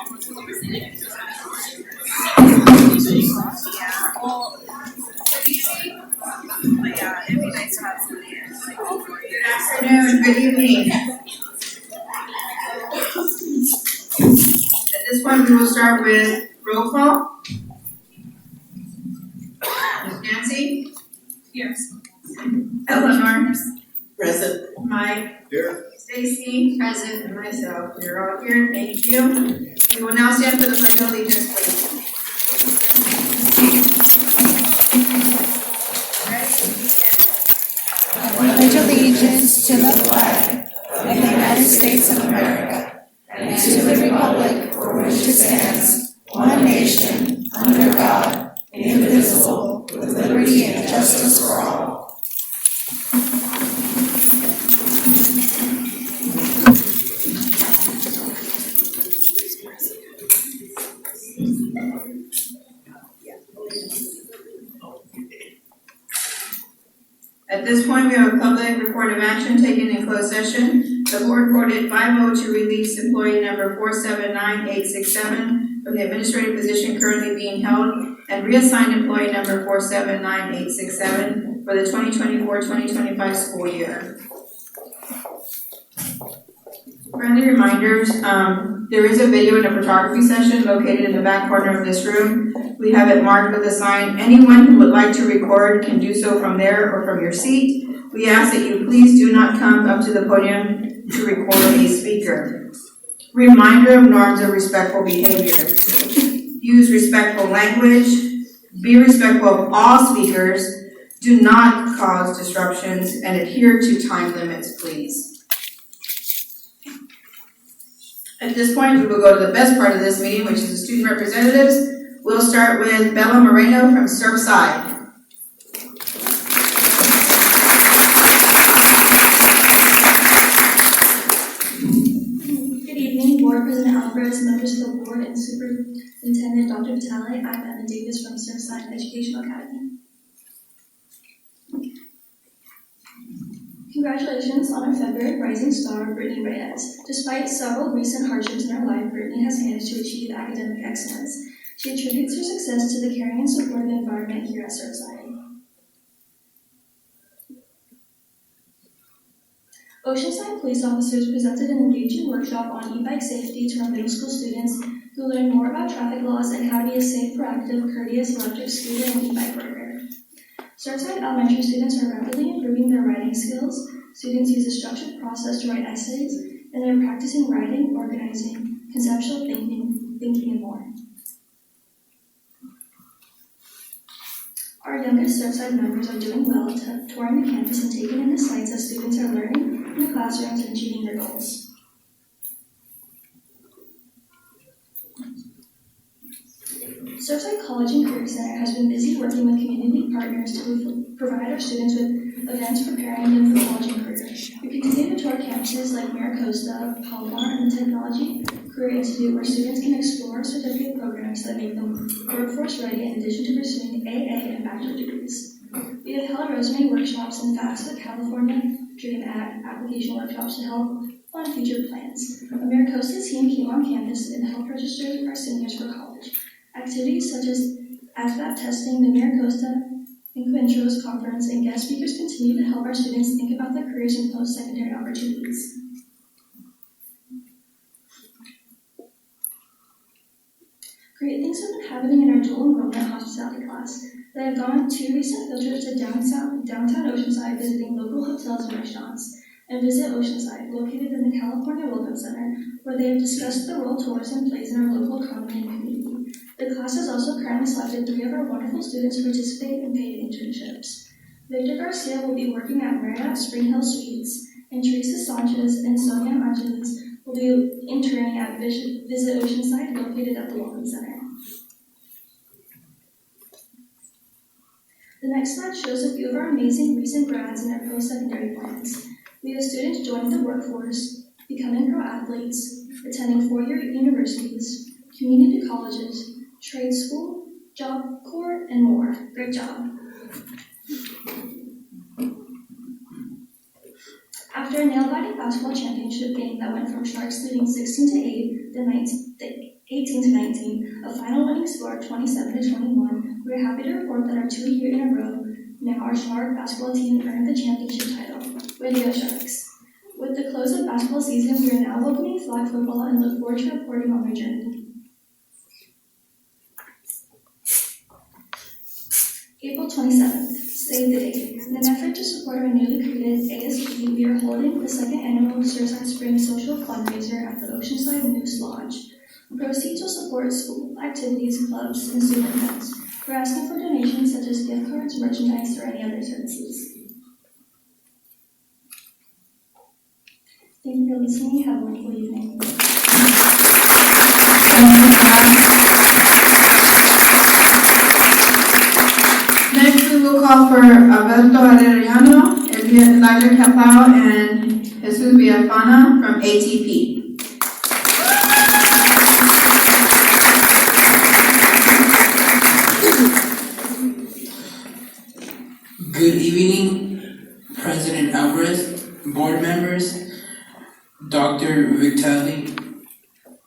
Good afternoon, good evening. At this point, we will start with roll call. Nancy? Here. Eleanor? Present. Mike? Here. Stacy? Present. And myself. You're all here. Thank you. We will now stand for the pledge of allegiance, please. I pledge allegiance to the flag of the United States of America and to the republic for which it stands, one nation, under God, indivisible, with liberty and justice for all. At this point, we have a public report of action taken in closed session. The board reported 5-0 to release employee number 479867 from the administrative position currently being held and reassign employee number 479867 for the 2024-2025 school year. Friendly reminders, there is a video and a photography session located in the back corner of this room. We have it marked with a sign. Anyone who would like to record can do so from there or from your seat. We ask that you please do not come up to the podium to record a speaker. Reminder of norms of respectful behavior. Use respectful language. Be respectful of all speakers. Do not cause disruptions and adhere to time limits, please. At this point, we will go to the best part of this meeting, which is the student representatives. We'll start with Bella Moreno from Surfside. Good evening, Board President Alvarez, members of the board, and Superintendent Dr. Vitale. I'm Emma Davis from Surfside Educational Academy. Congratulations on our February rising star, Brittany Reyes. Despite several recent hardships in her life, Brittany has managed to achieve academic excellence. She attributes her success to the caring and supportive environment here at Surfside. Oceanside police officers presented an engaging workshop on e-bike safety to our middle school students who learned more about traffic laws and how to be a safe, proactive, courteous electric scooter and e-bike rider. Surfside elementary students are rapidly improving their writing skills. Students use a structured process to write essays, and they're practicing writing, organizing, conceptual thinking, and more. Our youngest Surfside members are doing well, touring the campus and taking in the sights as students are learning in the classrooms and achieving their goals. Surfside College and Career Center has been busy working with community partners to provide our students with events preparing them for college and career. We continue to tour campuses like Maricosta, Palomar, and the Technology Career Institute, where students can explore certificate programs that make them workforce ready in addition to pursuing AA and bachelor degrees. We have held resume workshops and FAFSA California Dream Act application workshops to help fund future plans. A Maricosta team came on campus and helped register our seniors for college. Activities such as ASVAB testing, the Maricosta Intros conference, and guest speakers continue to help our students think about their careers and post-secondary opportunities. Great things have been happening in our dual enrollment hospitality class. They have gone on 2 recent field trips to downtown Oceanside, visiting local hotels and restaurants, and Visit Oceanside, located in the California Welcome Center, where they have discussed the role tourism plays in our local economy and community. The class has also currently selected 3 of our wonderful students to participate in paid internships. Victor Garcia will be working at Marriott Spring Hill Suites, and Teresa Sanchez and Sonia Angeles will be interning at Visit Oceanside, located at the Welcome Center. The next slide shows a few of our amazing recent grads and their post-secondary plans. We have students joining the workforce, becoming pro athletes, attending 4-year universities, community colleges, trade school, job corps, and more. Great job. After a nail-biting basketball championship game that went from Sharks leading 16-8, the Knights 18 to 19, a final winning score of 27 to 21. We are happy to report that our 2 year in a row now our Shark basketball team earned the championship title. Way to go, Sharks! With the close of basketball season, we are now welcoming flag football and look forward to reporting on their journey. April 27th, save the date. In an effort to support our newly created ASD, we are holding the second annual Surfside Spring social fundraiser at the Oceanside Moose Lodge. Proceeds will support school activities, clubs, and student events. We're asking for donations such as gift cards, merchandise, or any other services. Thank you for listening. Have a wonderful evening. Next, we will call for Alberto Arellano, Elijah Capao, and Jesus Villafana from ATP. Good evening, President Alvarez, board members, Dr. Vitali,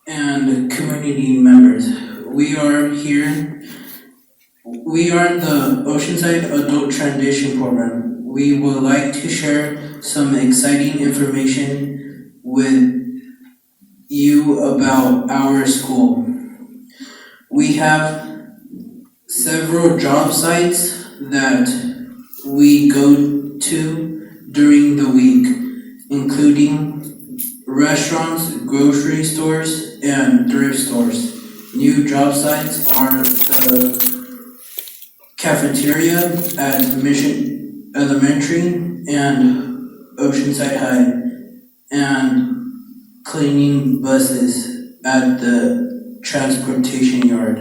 and community members. We are in the Oceanside Adult Transition Program. We would like to share some exciting information with you about our school. We have several job sites that we go to during the week, including restaurants, grocery stores, and thrift stores. New job sites are the cafeteria at Mission Elementary and Oceanside High, and cleaning buses at the transportation yard.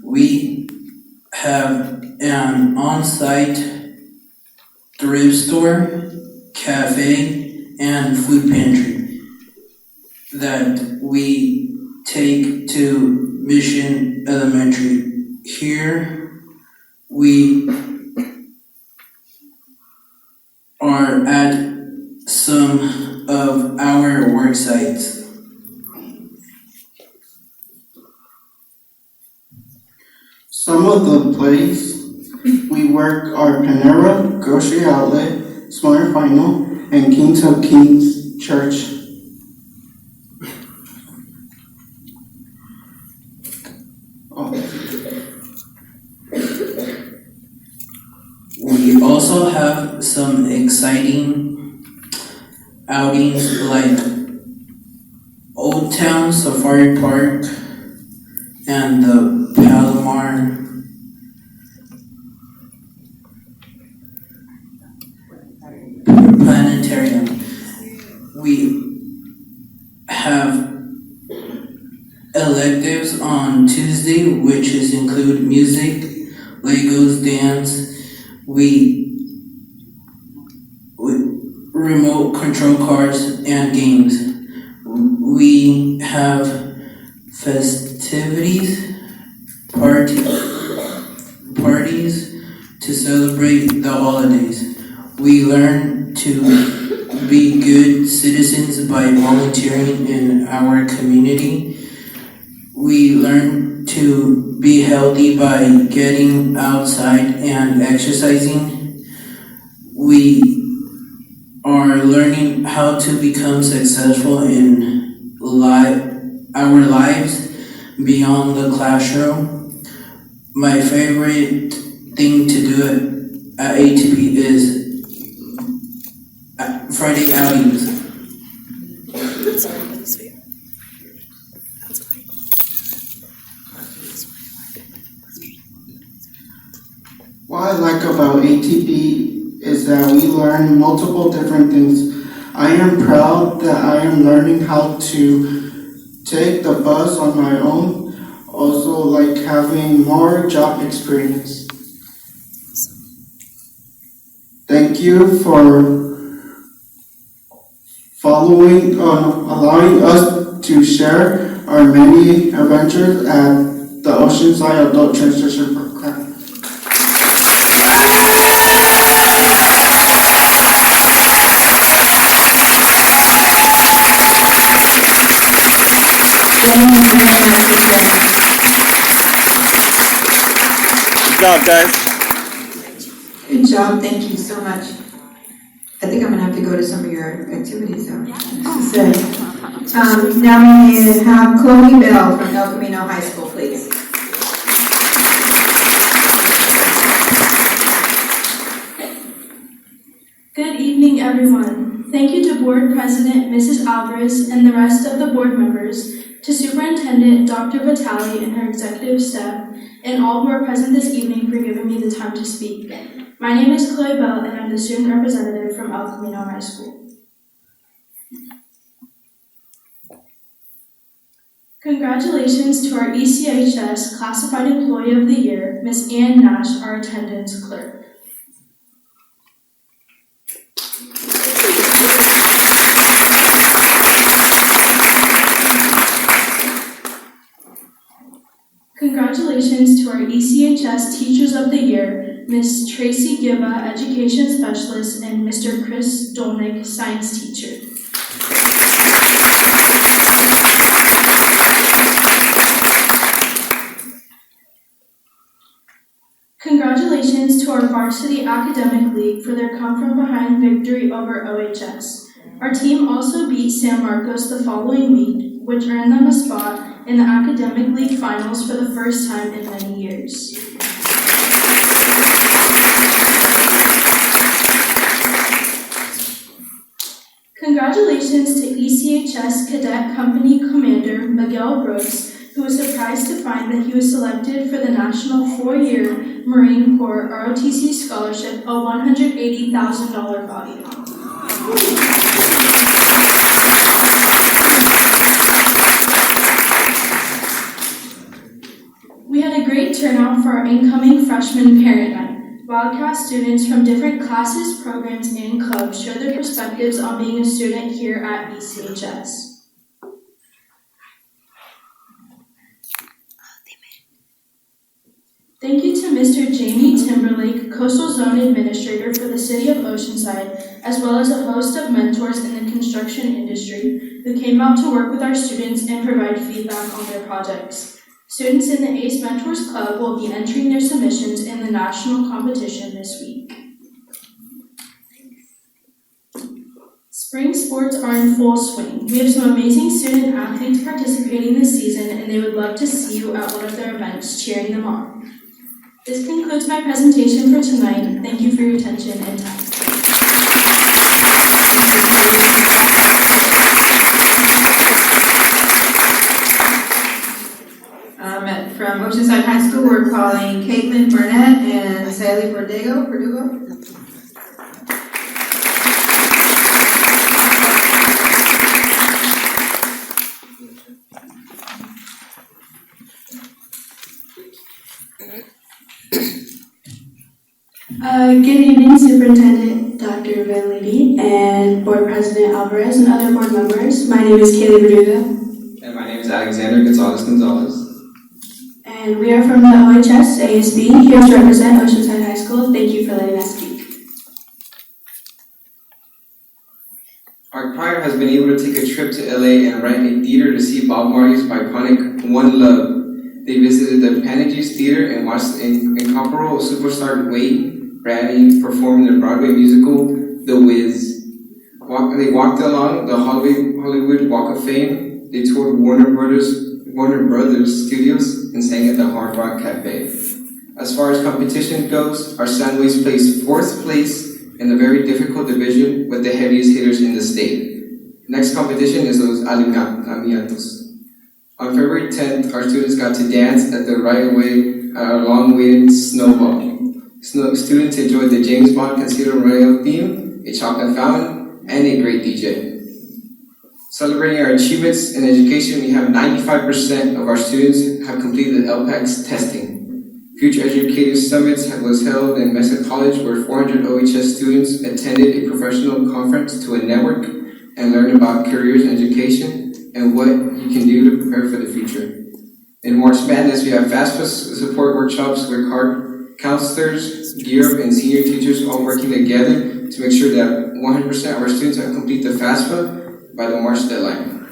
We have an on-site thrift store, cafe, and food pantry that we take to Mission Elementary. Here we are at some of our work sites. Some of the places we work are Panera, Grocery Outlet, Smart Final, and Kings of Kings Church. We also have some exciting outings like Old Town Safari Park and the Palomar Planetarium. We have electives on Tuesday, which include music, Legos, dance. We remote control cars and games. We have festivities, parties to celebrate the holidays. We learn to be good citizens by volunteering in our community. We learn to be healthy by getting outside and exercising. We are learning how to become successful in our lives beyond the classroom. My favorite thing to do at ATP is Friday outings. What I like about ATP is that we learn multiple different things. I am proud that I am learning how to take the bus on my own, also like having more job experience. Thank you for allowing us to share our many adventures at the Oceanside Adult Transition Program. letting me recognize this day. Good job, guys. Good job, thank you so much. I think I'm gonna have to go to some of your activities though. Now we have Chloe Bell from El Camino High School, please. Good evening, everyone. Thank you to Board President Mrs. Alvarez and the rest of the board members, to Superintendent Dr. Vitale and her executive staff, and all who are present this evening for giving me the time to speak. My name is Chloe Bell, and I'm the student representative from El Camino High School. Congratulations to our ECHS Classified Employee of the Year, Ms. Ann Nash, our attendance clerk. Congratulations to our ECHS Teachers of the Year, Ms. Tracy Gibba, Education Specialist, and Mr. Chris Dolnick, Science Teacher. Congratulations to our Varsity Academic League for their come-from-behind victory over OHS. Our team also beat San Marcos the following week, which earned them a spot in the Academic League Finals for the first time in many years. Congratulations to ECHS Cadet Company Commander Miguel Brooks, who was surprised to find that he was selected for the National 4-Year Marine Corps ROTC Scholarship, a $180,000 value. We had a great turnout for our incoming freshman parent night. Wildcast students from different classes, programs, and clubs shared their perspectives on being a student here at ECHS. Thank you to Mr. Jamie Timberlake, Coastal Zone Administrator for the City of Oceanside, as well as a host of mentors in the construction industry who came out to work with our students and provide feedback on their projects. Students in the ACE Mentors Club will be entering their submissions in the national competition this week. Spring sports are in full swing. We have some amazing student athletes participating this season, and they would love to see you at one of their events cheering them on. This concludes my presentation for tonight. Thank you for your attention and time. From Oceanside High School, we're calling Caitlin Burnett and Sally Verdugo. Good evening, Superintendent Dr. Van Levy and Board President Alvarez and other board members. My name is Kaylee Verdugo. And my name is Alexander Gonzalez. And we are from the OHS ASB, here to represent Oceanside High School. Thank you for letting us speak. Our choir has been able to take a trip to LA and rent a theater to see Bob Marley's iconic One Love. They visited the Panegy's Theater and watched incomparable superstar Wade Bradley perform the Broadway musical The Wiz. They walked along the Hollywood Walk of Fame. They toured Warner Brothers Studios and sang at the Hard Rock Cafe. As far as competition goes, our Sandways placed 4th place in the very difficult division with the heaviest hitters in the state. Next competition is Los Alimentos. On February 10th, our students got to dance at the right-of-way at our long-awaited snowball. Students enjoyed the James Bond Casino Royale theme, a chocolate fountain, and a great DJ. Celebrating our achievements in education, we have 95% of our students have completed LPAC's testing. Future Educative Summits was held in Mesa College, where 400 OHS students attended a professional conference to network and learn about careers in education and what you can do to prepare for the future. In March Madness, we have FAFSA support workshops where counselors, gear up, and senior teachers all working together to make sure that 100% of our students have completed the FAFSA by the March deadline.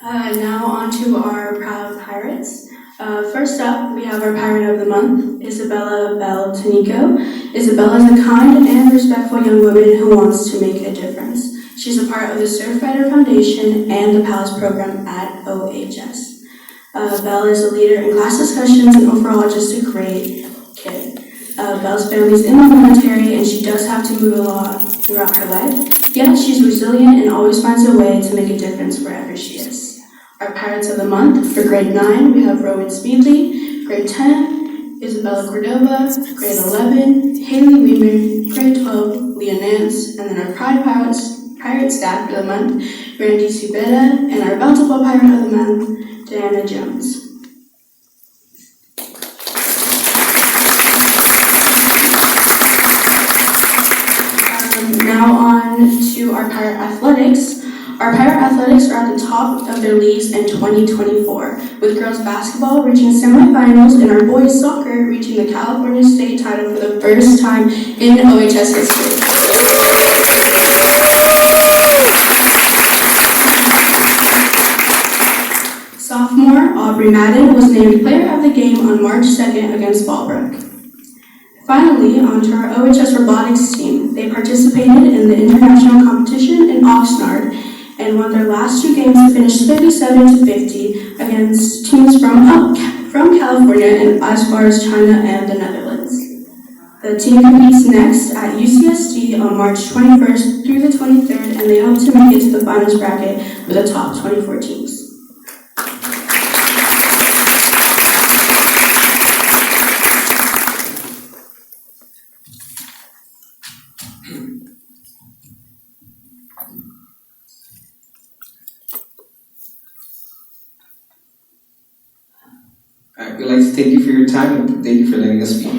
Now on to our proud pirates. First up, we have our pirate of the month, Isabella Bell Tanico. Isabella is a kind and respectful young woman who wants to make a difference. She's a part of the Surfrider Foundation and the PALS program at OHS. Belle is a leader in class discussions and overall just a great kid. Belle's family's in the military and she does have to move a lot throughout her life, yet she's resilient and always finds a way to make a difference wherever she is. Our Pirates of the Month for grade 9, we have Rowan Speedley, grade 10, Isabella Cordova, grade 11, Haley Weimer, grade 12, Leah Nance, and then our Pirate staff for the month, Randy Subeda, and our Bountiful Pirate of the Month, Diana Jones. Now on to our Pirate Athletics. Our Pirate Athletics are at the top of their leagues in 2024, with girls basketball reaching semifinals and our boys soccer reaching the California state title for the first time in OHS history. Sophomore Aubrey Madden was named Player of the Game on March 2nd against Fallbrook. Finally, onto our OHS robotics team. They participated in the international competition in Oxnard and won their last 2 games to finish 57-50 against teams from California and as far as China and the Netherlands. The team competes next at UCSD on March 21st through the 23rd, and they hope to make it to the finals bracket with the top 24 teams. We'd like to thank you for your time and thank you for letting us speak.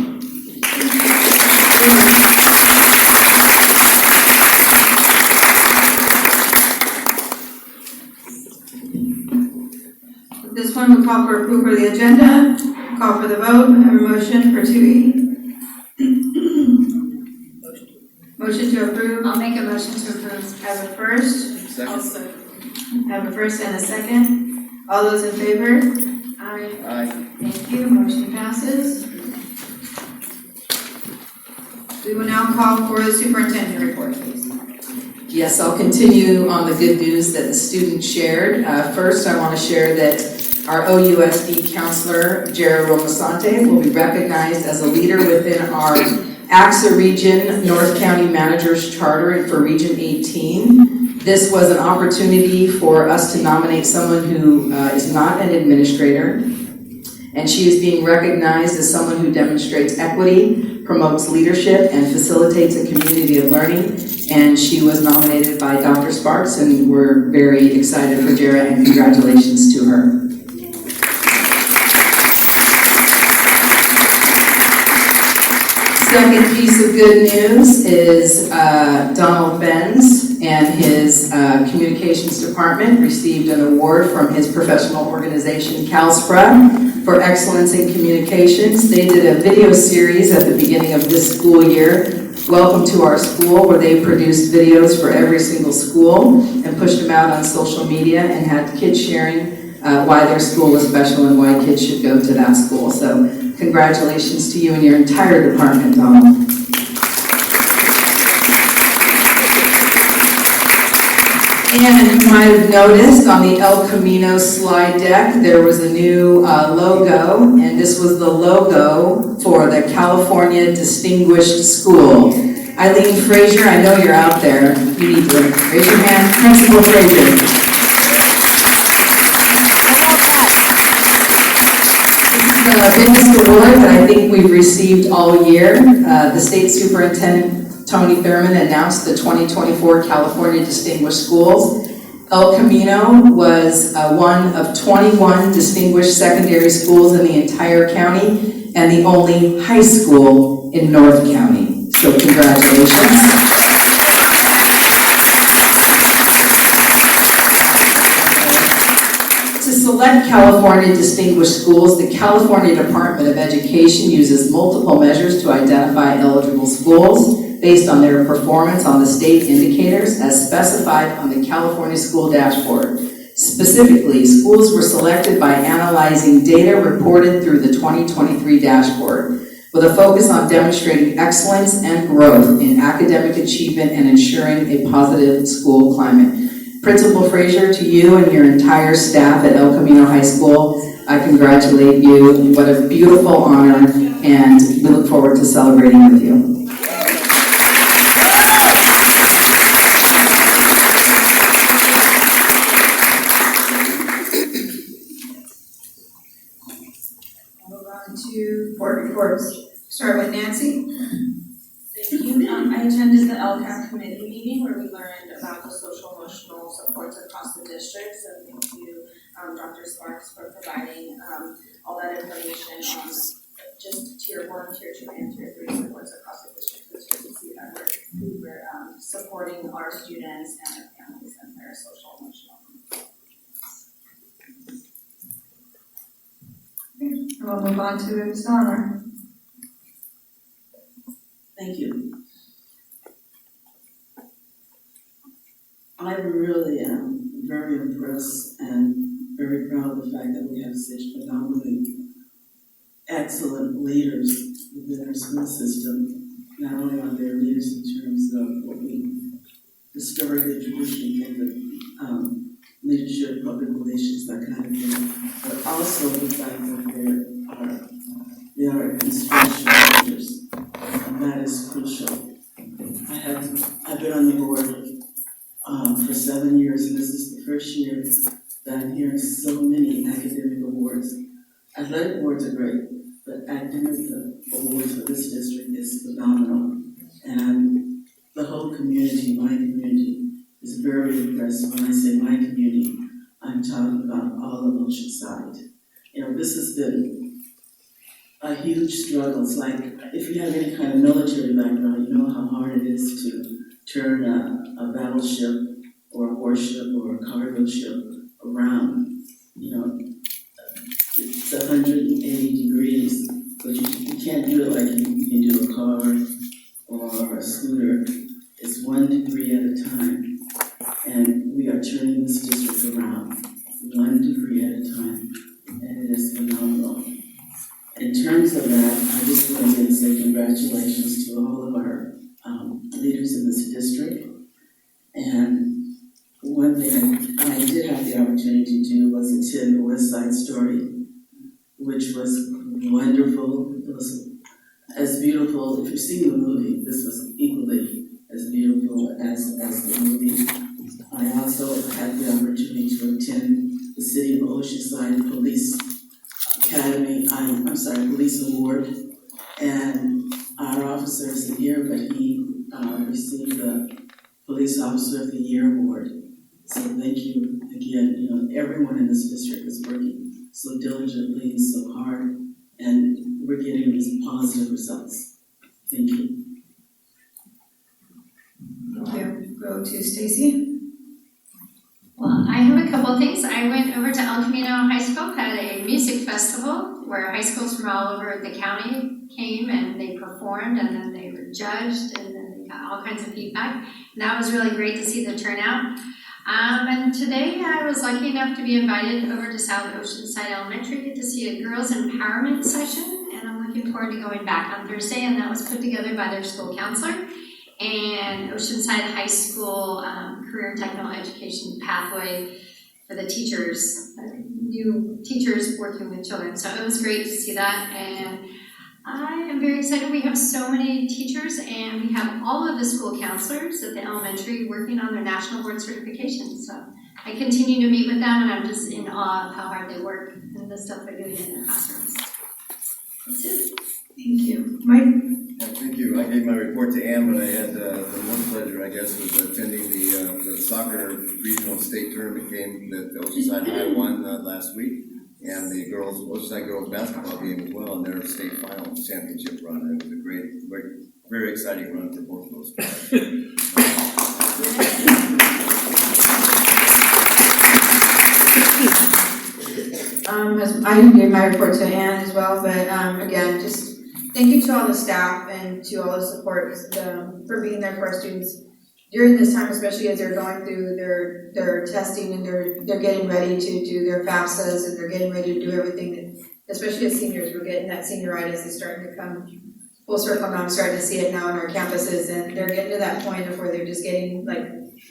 This one we call for approval of the agenda, call for the vote, I have a motion for 2E. Motion to approve. I'll make a motion to approve. I have a first. Second. I have a first and a second. All those in favor? Aye. Thank you, motion passes. We will now call for the superintendent report, please. Yes, I'll continue on the good news that the students shared. First, I want to share that our OUSD counselor, Jared Romasante, will be recognized as a leader within our AXA Region North County Managers Charter for Region 18. This was an opportunity for us to nominate someone who is not an administrator, and she is being recognized as someone who demonstrates equity, promotes leadership, and facilitates a community of learning. And she was nominated by Dr. Sparks, and we're very excited for Jara, and congratulations to her. Second piece of good news is Donald Benz and his communications department received an award from his professional organization, CalSPRA, for excellence in communications. They did a video series at the beginning of this school year, Welcome to Our School, where they produced videos for every single school and pushed them out on social media and had kids sharing why their school was special and why kids should go to that school. So congratulations to you and your entire department, Donald. And you might have noticed on the El Camino slide deck, there was a new logo, and this was the logo for the California Distinguished School. Eileen Frazier, I know you're out there. You need to raise your hand. Principal Frazier. This is the biggest award that I think we've received all year. The state superintendent, Tony Thurman, announced the 2024 California Distinguished Schools. El Camino was one of 21 distinguished secondary schools in the entire county and the only high school in North County. So congratulations. To select California Distinguished Schools, the California Department of Education uses multiple measures to identify eligible schools based on their performance on the state indicators as specified on the California School Dashboard. Specifically, schools were selected by analyzing data reported through the 2023 dashboard, with a focus on demonstrating excellence and growth in academic achievement and ensuring a positive school climate. Principal Frazier, to you and your entire staff at El Camino High School, I congratulate you. What a beautiful honor, and we look forward to celebrating with you. Move on to board reports. Start with Nancy. Thank you. I attended the LCAP committee meeting where we learned about the social emotional supports across the district. So thank you, Dr. Sparks, for providing all that information on just tier 1, tier 2, and tier 3 supports across the district. It's good to see that we're supporting our students and their families and their social emotional. And we'll move on to Ms. Donner. Thank you. I really am very impressed and very proud of the fact that we have such phenomenally excellent leaders within our school system. Not only are they leaders in terms of what we historically traditionally think of leadership, public relations, that kind of thing, but also the fact that they are inspirational leaders, and that is crucial. I've been on the board for 7 years, and this is the first year that I'm hearing so many academic awards. Athletic awards are great, but academic awards for this district is phenomenal. And the whole community, my community, is very impressed. When I say my community, I'm talking about all of Oceanside. You know, this has been a huge struggle. It's like, if you have any kind of military background, you know how hard it is to turn a battleship or a warship or a cargo ship around. You know, it's 180 degrees, but you can't do it like you can do a car or a scooter. It's 1 degree at a time. And we are turning this district around 1 degree at a time, and it is phenomenal. In terms of that, I just want to say congratulations to all of our leaders in this district. And one thing I did have the opportunity to do was attend the West Side Story, which was wonderful. It was as beautiful. If you've seen the movie, this was equally as beautiful as the movie. I also had the opportunity to attend the City of Oceanside Police Academy, Police Award, and our officer isn't here, but he received the Police Officer of the Year Award. So thank you again. You know, everyone in this district is working so diligently and so hard, and we're getting these positive results. Thank you. Thank you. Go to Stacy. Well, I have a couple of things. I went over to El Camino High School, had a music festival where high schools from all over the county came and they performed, and then they were judged, and then they got all kinds of feedback. And that was really great to see the turnout. And today I was lucky enough to be invited over to South Oceanside Elementary to see a girls empowerment session, and I'm looking forward to going back on Thursday, and that was put together by their school counselor and Oceanside High School Career and Technical Education Pathway for the teachers, new teachers working with children. So it was great to see that, and I am very excited. We have so many teachers, and we have all of the school counselors at the elementary working on their national board certification. So I continue to meet with them, and I'm just in awe of how hard they work and the stuff they're doing in their classrooms. That's it. Thank you. Mike? Thank you. I gave my report to Ann, but I had the one pleasure, I guess, was attending the soccer regional state tournament game that Oceanside High won last week, and the Oceanside girls basketball game as well, and their state final championship run. It was a great, very exciting run for both of those guys. I gave my report to Ann as well, but again, just thank you to all the staff and to all the support for being there for our students. during this time, especially as they're going through their testing and they're getting ready to do their FAFSAs and they're getting ready to do everything that, especially as seniors, we're getting that senioritis is starting to come full circle now. I'm starting to see it now on our campuses, and they're getting to that point of where they're just getting like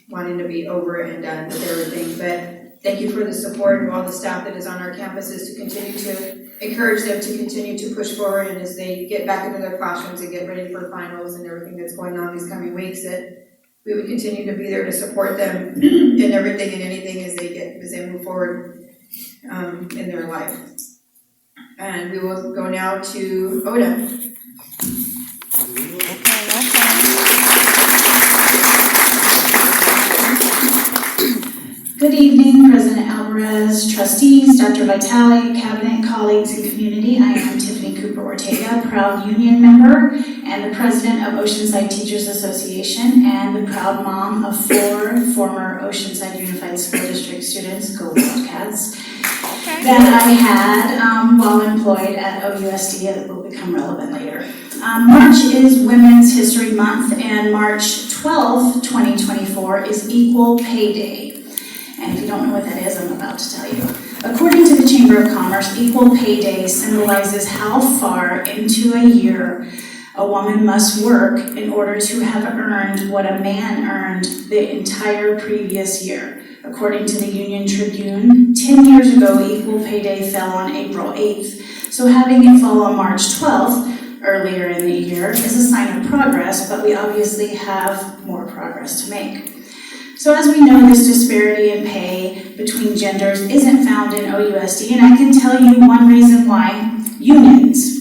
wanting to be over and done with everything. But thank you for the support of all the staff that is on our campuses to continue to encourage them to continue to push forward, and as they get back into their classrooms and get ready for finals and everything that's going on these coming weeks, that we would continue to be there to support them in everything and anything as they move forward in their life. And we will go now to Oda. Good evening, President Alvarez, trustees, Dr. Vitale, cabinet, colleagues, and community. I am Tiffany Cooper Ortega, proud union member and the president of Oceanside Teachers Association and the proud mom of 4 former Oceanside Unified School District students, go Wildcats, that I had while employed at OUSD that will become relevant later. March is Women's History Month, and March 12th, 2024 is Equal Pay Day. And if you don't know what that is, I'm about to tell you. According to the Chamber of Commerce, Equal Pay Day symbolizes how far into a year a woman must work in order to have earned what a man earned the entire previous year. According to the Union Tribune, 10 years ago, Equal Pay Day fell on April 8th. So having it fall on March 12th, earlier in the year, is a sign of progress, but we obviously have more progress to make. So as we know, this disparity in pay between genders isn't found in OUSD, and I can tell you one reason why: unions.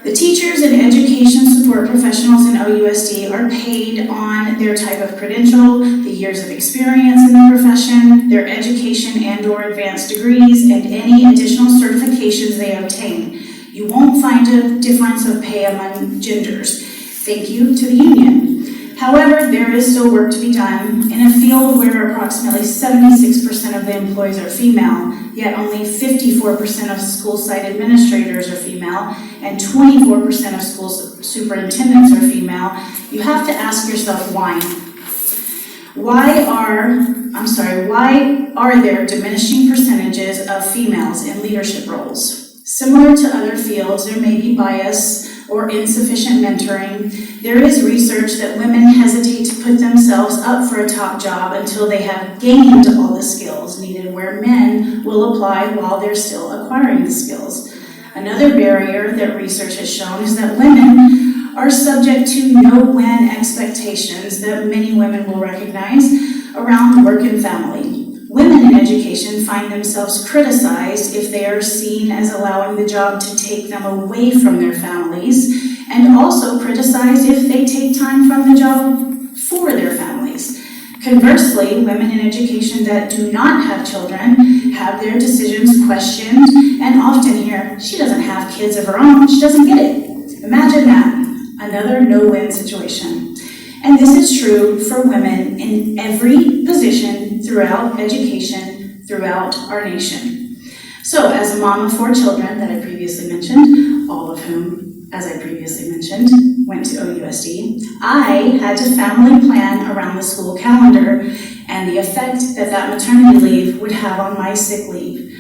The teachers and education support professionals in OUSD are paid on their type of credential, the years of experience in the profession, their education and/or advanced degrees, and any additional certifications they obtain. You won't find a difference of pay among genders. Thank you to the union. However, there is still work to be done in a field where approximately 76% of the employees are female, yet only 54% of school site administrators are female, and 24% of school superintendents are female. You have to ask yourself why. Why are there diminishing percentages of females in leadership roles? Similar to other fields, there may be bias or insufficient mentoring. There is research that women hesitate to put themselves up for a top job until they have gained all the skills needed, where men will apply while they're still acquiring the skills. Another barrier that research has shown is that women are subject to no-win expectations that many women will recognize around work and family. Women in education find themselves criticized if they are seen as allowing the job to take them away from their families, and also criticized if they take time from the job for their families. Conversely, women in education that do not have children have their decisions questioned and often hear, "She doesn't have kids of her own, she doesn't get it." Imagine that, another no-win situation. And this is true for women in every position throughout education, throughout our nation. So, as a mom of 4 children that I previously mentioned, all of whom, as I previously mentioned, went to OUSD, I had to family plan around the school calendar and the effect that that maternity leave would have on my sick leave.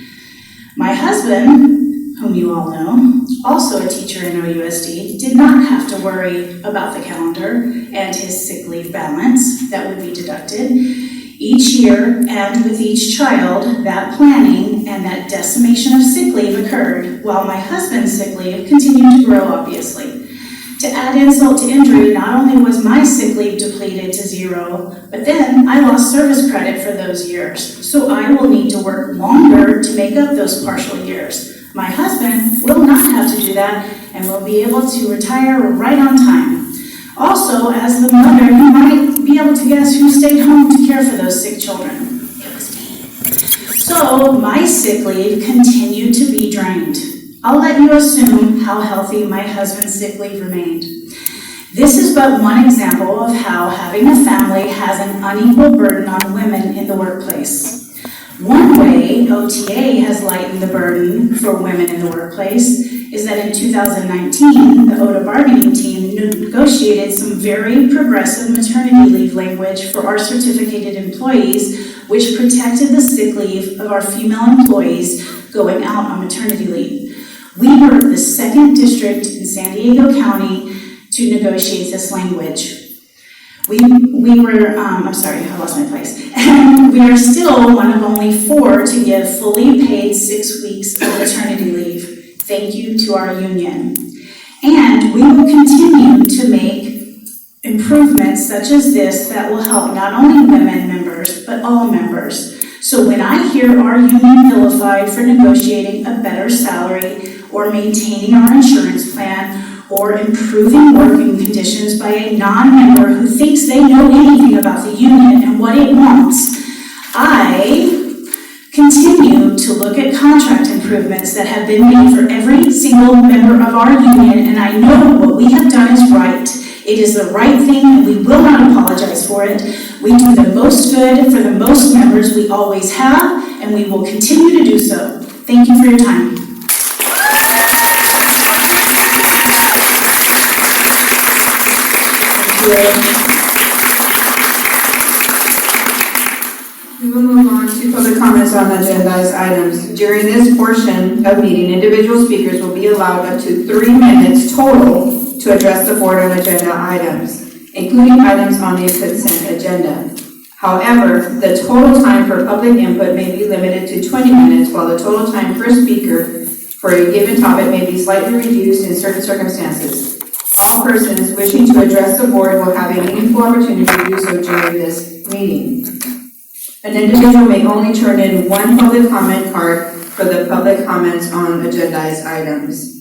My husband, whom you all know, also a teacher in OUSD, did not have to worry about the calendar and his sick leave balance that would be deducted. Each year, and with each child, that planning and that decimation of sick leave occurred, while my husband's sick leave continued to grow, obviously. To add insult to injury, not only was my sick leave depleted to 0, but then I lost service credit for those years, so I will need to work longer to make up those partial years. My husband will not have to do that and will be able to retire right on time. Also, as the mother, you might be able to guess who stayed home to care for those sick children. It was me. So my sick leave continued to be drained. I'll let you assume how healthy my husband's sick leave remained. This is but one example of how having a family has an unequal burden on women in the workplace. One way OTA has lightened the burden for women in the workplace is that in 2019, the OTA bargaining team negotiated some very progressive maternity leave language for our certificated employees, which protected the sick leave of our female employees going out on maternity leave. We were the second district in San Diego County to negotiate this language. We were, I'm sorry, I lost my place. And we are still one of only 4 to give fully paid 6 weeks of maternity leave. Thank you to our union. And we will continue to make improvements such as this that will help not only women members, but all members. So when I hear our union vilified for negotiating a better salary or maintaining our insurance plan or improving working conditions by a non-member who thinks they know anything about the union and what it wants, I continue to look at contract improvements that have been made for every single member of our union, and I know what we have done is right. It is the right thing, and we will not apologize for it. We do the most good for the most members. We always have, and we will continue to do so. Thank you for your time. We will move on to public comments on agendized items. During this portion of meeting, individual speakers will be allowed up to 3 minutes total to address the board on agenda items, including items on the consent agenda. However, the total time for public input may be limited to 20 minutes, while the total time per speaker for a given topic may be slightly reduced in certain circumstances. All persons wishing to address the board will have a meaningful opportunity to do so during this meeting. An individual may only turn in 1 public comment card for the public comments on agendized items.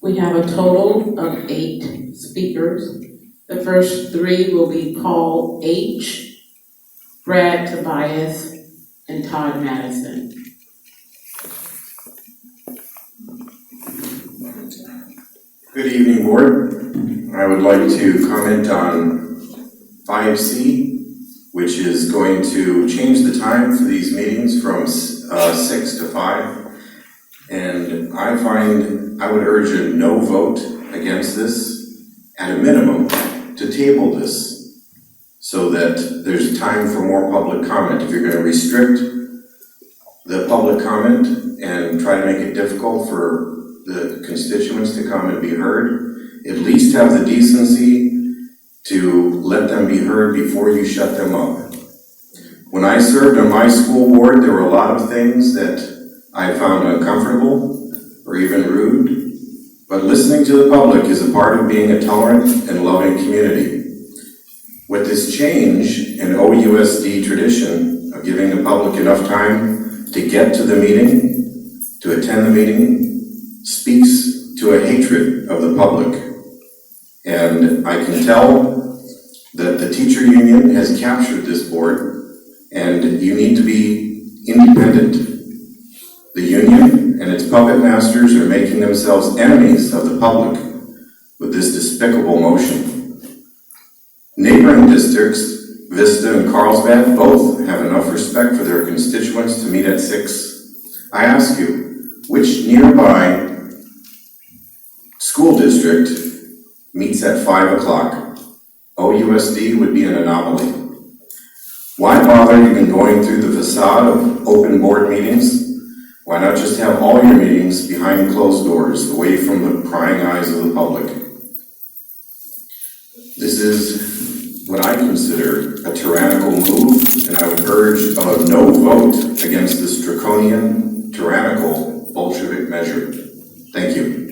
We have a total of 8 speakers. The first 3 will be Paul H., Brad Tobias, and Todd Madison. Good evening, board. I would like to comment on 5C, which is going to change the time for these meetings from 6 to 5. And I would urge a no vote against this, at a minimum, to table this so that there's time for more public comment. If you're going to restrict the public comment and try to make it difficult for the constituents to come and be heard, at least have the decency to let them be heard before you shut them up. When I served on my school board, there were a lot of things that I found uncomfortable or even rude, but listening to the public is a part of being a tolerant and loving community. With this change in OUSD tradition of giving the public enough time to get to the meeting, to attend the meeting, speaks to a hatred of the public. And I can tell that the teacher union has captured this board, and you need to be independent. The union and its puppet masters are making themselves enemies of the public with this despicable motion. Neighboring districts, Vista and Carlsbad, both have enough respect for their constituents to meet at 6. I ask you, which nearby school district meets at 5 o'clock? OUSD would be an anomaly. Why bother even going through the facade of open board meetings? Why not just have all your meetings behind closed doors, away from the prying eyes of the public? This is what I consider a tyrannical move, and I would urge a no vote against this draconian, tyrannical, Bolshevik measure. Thank you.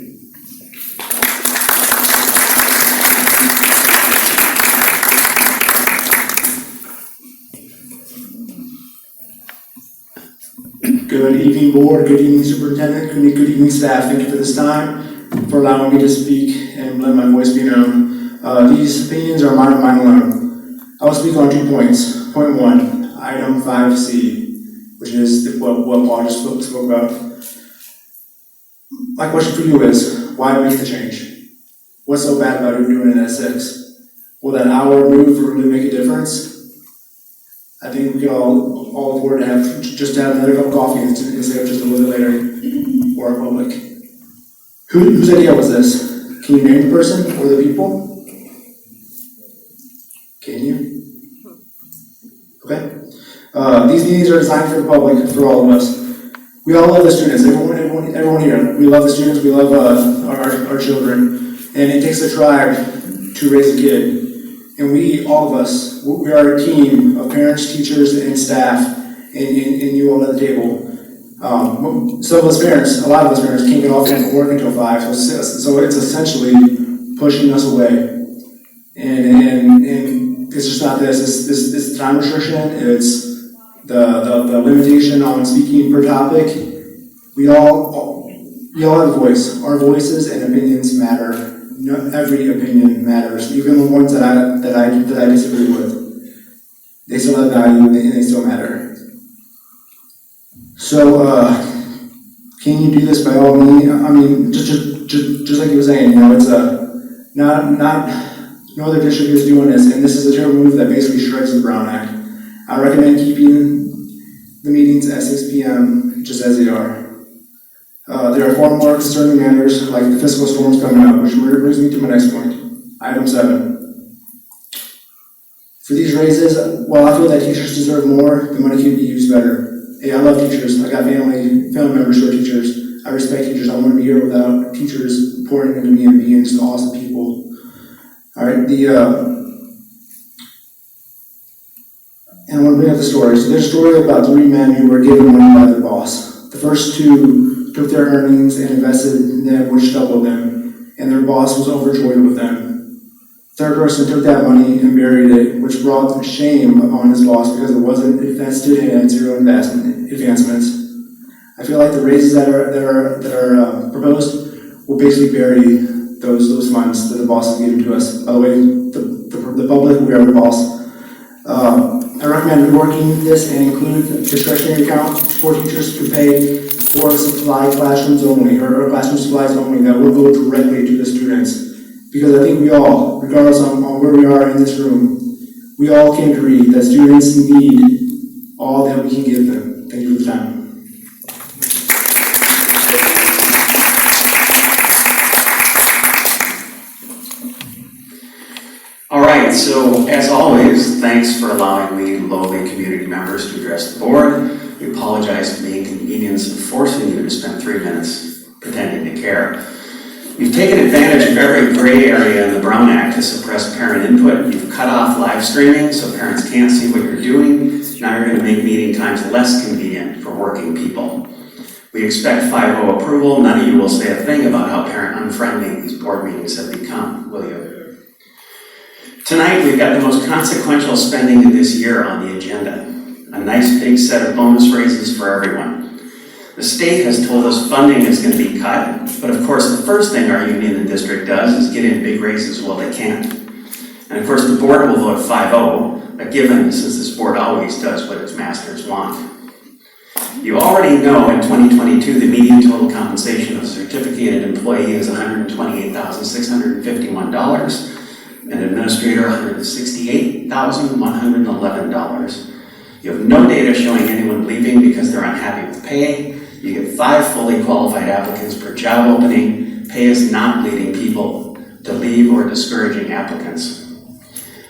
Good evening, board. Good evening, superintendent. Good evening, staff. Thank you for this time, for allowing me to speak and let my voice be known. These opinions are mine and mine alone. I will speak on 2 points. Point 1, item 5C, which is what Paul just spoke about. My question for you is, why make the change? What's so bad about doing it at 6? Will that hour move really make a difference? I think we could all afford to have another cup of coffee instead of just a little bit later for our public. Whose idea was this? Can you name the person or the people? Can you? Okay. These meetings are designed for the public, for all of us. We all love the students, everyone here. We love the students, we love our children. And it takes a tribe to raise a kid. And we, all of us, we are a team of parents, teachers, and staff, and you all at the table. Some of us parents, a lot of us parents, can't get off from work until 5, so it's essentially pushing us away. And it's just not this. It's time restriction. It's the limitation on speaking per topic. We all have a voice. Our voices and opinions matter. Every opinion matters, even the ones that I disagree with. They still have value and they still matter. So, can you do this by all means? I mean, just like you were saying, it's no other district is doing this, and this is a terrible move that basically shreds the Brown Act. I recommend keeping the meetings at 6 p.m. just as they are. There are far more concerning matters like the fiscal storms coming up, which brings me to my next point, item 7. For these raises, while I feel that teachers deserve more, the money can be used better. Hey, I love teachers. I got family members who are teachers. I respect teachers. I want to be here without teachers pouring into me and being just awesome people. All right, and I want to bring up the story. So there's a story about 3 men who were given money by their boss. The first 2 took their earnings and invested in them, which doubled them, and their boss was overjoyed with them. The third person took that money and buried it, which brought shame upon his boss because it wasn't invested in at 0 advancements. I feel like the raises that are proposed will basically bury those funds that the boss has given to us. By the way, the public, we are the boss. I recommend reworking this and include a discretionary account for teachers to pay for supply classrooms only, or classroom supplies only, that will go directly to the students. Because I think we all, regardless on where we are in this room, we all can agree that students need all that we can give them. Thank you for the time. All right, so as always, thanks for allowing me, lowly community members, to address the board. We apologize for the inconvenience of forcing you to spend 3 minutes pretending to care. You've taken advantage of every gray area in the Brown Act to suppress parent input. You've cut off live streaming so parents can't see what you're doing. Now you're going to make meeting times less convenient for working people. We expect 5-0 approval. None of you will say a thing about how parent-unfriendly these board meetings have become, will you? Tonight, we've got the most consequential spending of this year on the agenda. A nice big set of bonus raises for everyone. The state has told us funding is going to be cut, but of course the first thing our union and district does is get in big raises while they can. And of course the board will vote 5-0, a given since this board always does what its masters want. You already know in 2022 the median total compensation of a certificated employee is $128,651. An administrator, $168,111. You have no data showing anyone leaving because they're unhappy with pay. You get 5 fully qualified applicants per job opening. Pay is not leading people to leave or discouraging applicants.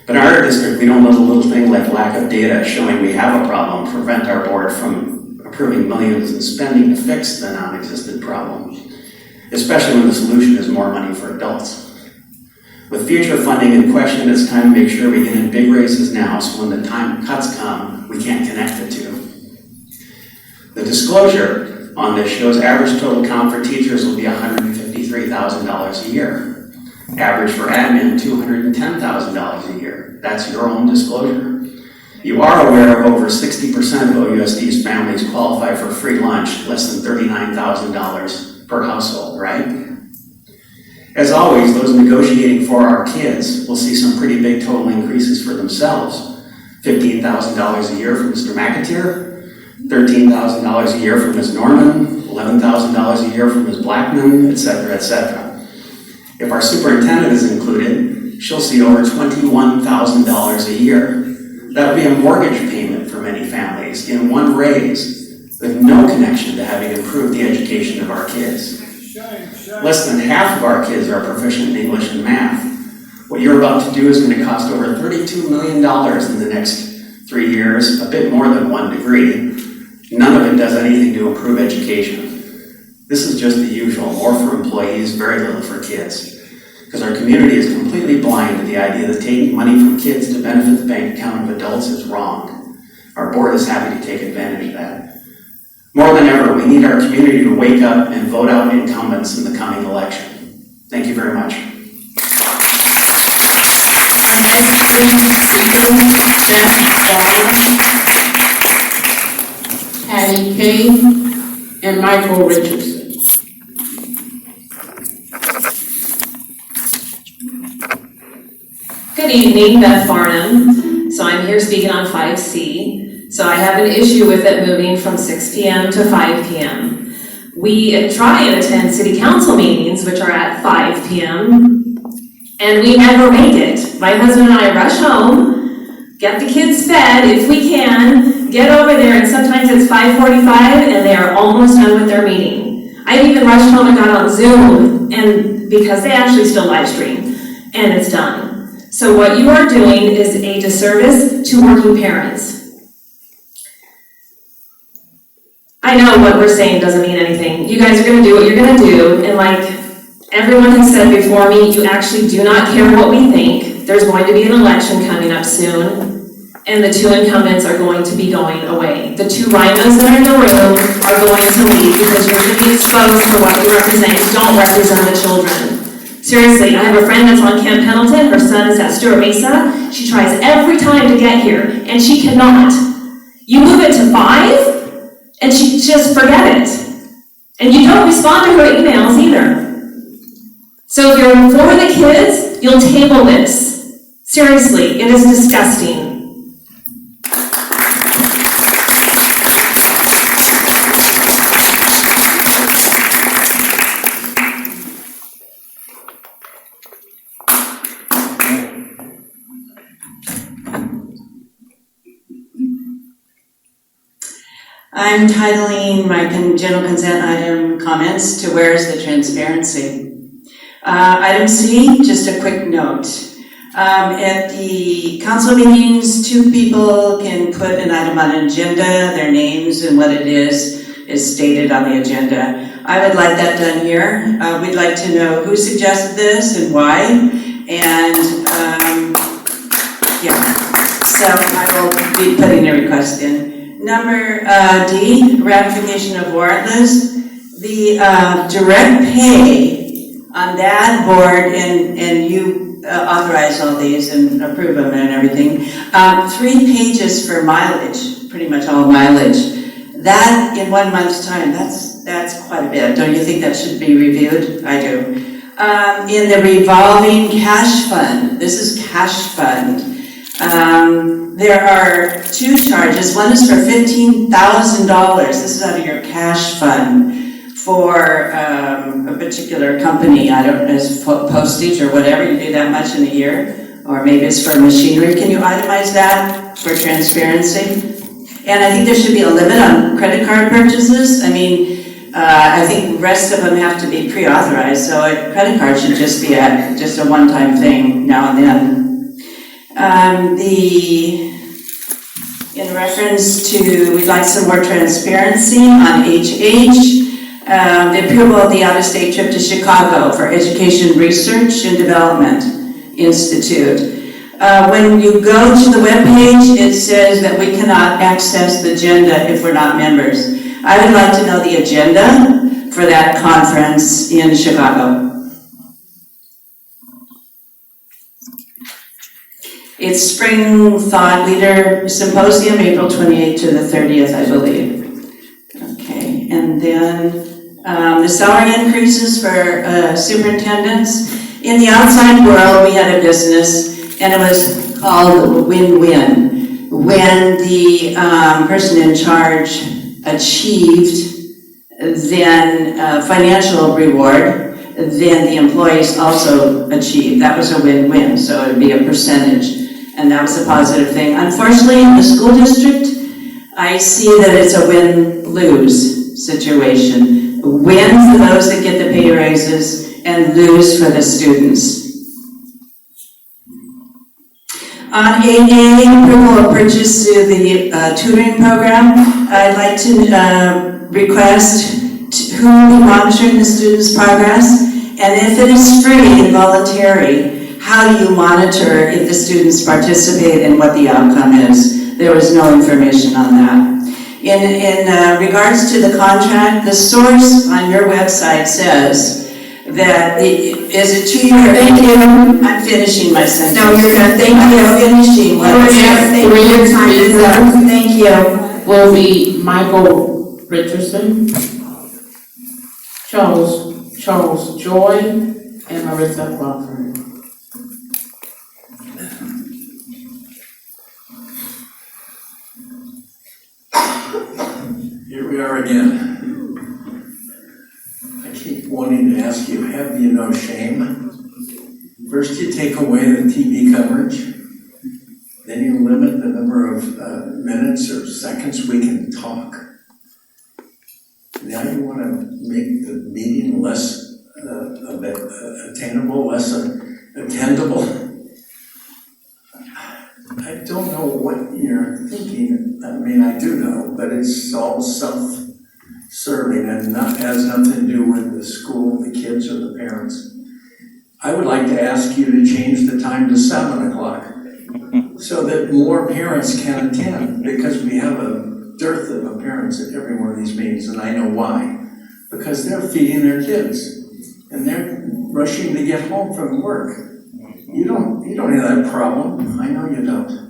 But in our district, we don't let a little thing like lack of data showing we have a problem prevent our board from approving millions in spending to fix the non-existent problem, especially when the solution is more money for adults. With future funding in question, it's time to make sure we get in big raises now so when the time cuts come, we can't connect the two. The disclosure on this shows average total comp for teachers will be $153,000 a year. Average for admin, $210,000 a year. That's your own disclosure. You are aware of over 60% of OUSD's families qualify for free lunch, less than $39,000 per household, right? As always, those negotiating for our kids will see some pretty big total increases for themselves. $15,000 a year from Mr. McAteer, $13,000 a year from Ms. Norman, $11,000 a year from Ms. Blackman, etc., etc. If our superintendent is included, she'll see over $21,000 a year. That would be a mortgage payment many families in one raise with no connection to having improved the education of our kids. Less than half of our kids are proficient in English and math. What you're about to do is going to cost over $32 million in the next 3 years, a bit more than 1 degree. None of it does anything to improve education. This is just the usual, more for employees, very little for kids. Because our community is completely blind to the idea that taking money from kids to benefit the bank account of adults is wrong. Our board is happy to take advantage of that. More than ever, we need our community to wake up and vote out incumbents in the coming election. Thank you very much. Patty Kay and Michael Richardson. Good evening, Beth Farnham. So I'm here speaking on 5C. So I have an issue with it moving from 6 p.m. to 5 p.m. We try and attend city council meetings, which are at 5 p.m., and we never make it. My husband and I rush home, get the kids fed if we can, get over there, and sometimes it's 5:45 and they are almost done with their meeting. I even rushed home and got on Zoom, and because they actually still live stream, and it's done. So what you are doing is a disservice to working parents. I know what we're saying doesn't mean anything. You guys are going to do what you're going to do, and like everyone has said before me, you actually do not care what we think. There's going to be an election coming up soon, and the 2 incumbents are going to be going away. The 2 rhinos that are in the room are going to leave because you're going to be exposed for what you represent. You don't represent the children. Seriously, I have a friend that's on Camp Pendleton. Her son is at Stuart Mesa. She tries every time to get here, and she cannot. You move it to 5, and she just forget it. And you don't respond to her emails either. So if you're for the kids, you'll table this. Seriously, it is disgusting. I'm titling my general consent item comments to where's the transparency. Item C, just a quick note. At the council meetings, 2 people can put an item on an agenda, their names and what it is stated on the agenda. I would like that done here. We'd like to know who suggested this and why. And so I will be putting a request in. Number D, ratification of warrant list. The direct pay on that board, and you authorize all these and approve them and everything. 3 pages for mileage, pretty much all mileage. That in 1 month's time, that's quite a bit. Don't you think that should be reviewed? I do. In the revolving cash fund, this is cash fund. There are 2 charges. One is for $15,000. This is out of your cash fund for a particular company. I don't know, it's postage or whatever. You do that much in a year, or maybe it's for machinery. Can you itemize that for transparency? And I think there should be a limit on credit card purchases. I mean, I think the rest of them have to be pre-authorized, so a credit card should just be just a one-time thing now and then. In reference to, we'd like some more transparency on HH, the approval of the out-of-state trip to Chicago for Education Research and Development Institute. When you go to the webpage, it says that we cannot access the agenda if we're not members. I would like to know the agenda for that conference in Chicago. It's Spring Thought Leader Symposium, April 28th to the 30th, I believe. Okay, and then the salary increases for superintendents. In the outside world, we had a business, and it was called win-win. When the person in charge achieved then financial reward, then the employees also achieved. That was a win-win, so it would be a percentage. And that was a positive thing. Unfortunately, in the school district, I see that it's a win-lose situation. Win for those that get the pay raises and lose for the students. On 8A, approval of purchase to the tutoring program, I'd like to request who will be monitoring the students' progress, and if it is free and voluntary, how do you monitor if the students participate and what the outcome is? There was no information on that. In regards to the contract, the source on your website says that is a 2-year. Thank you. I'm finishing my sentence. No, you're good. Thank you. I'm finishing what I said. Thank you. Your time is up. Thank you. Will be Michael Richardson, Charles Joy, and Marissa Crawford. Here we are again. I keep wanting to ask you, have you no shame? First you take away the TV coverage, then you limit the number of minutes or seconds we can talk. Now you want to make the meeting less attainable, less attendable. I don't know what you're thinking. I mean, I do know, but it's all self-serving and has nothing to do with the school, the kids, or the parents. I would like to ask you to change the time to 7 o'clock so that more parents can attend, because we have a dearth of parents at every one of these meetings, and I know why. Because they're feeding their kids and they're rushing to get home from work. You don't have that problem. I know you don't.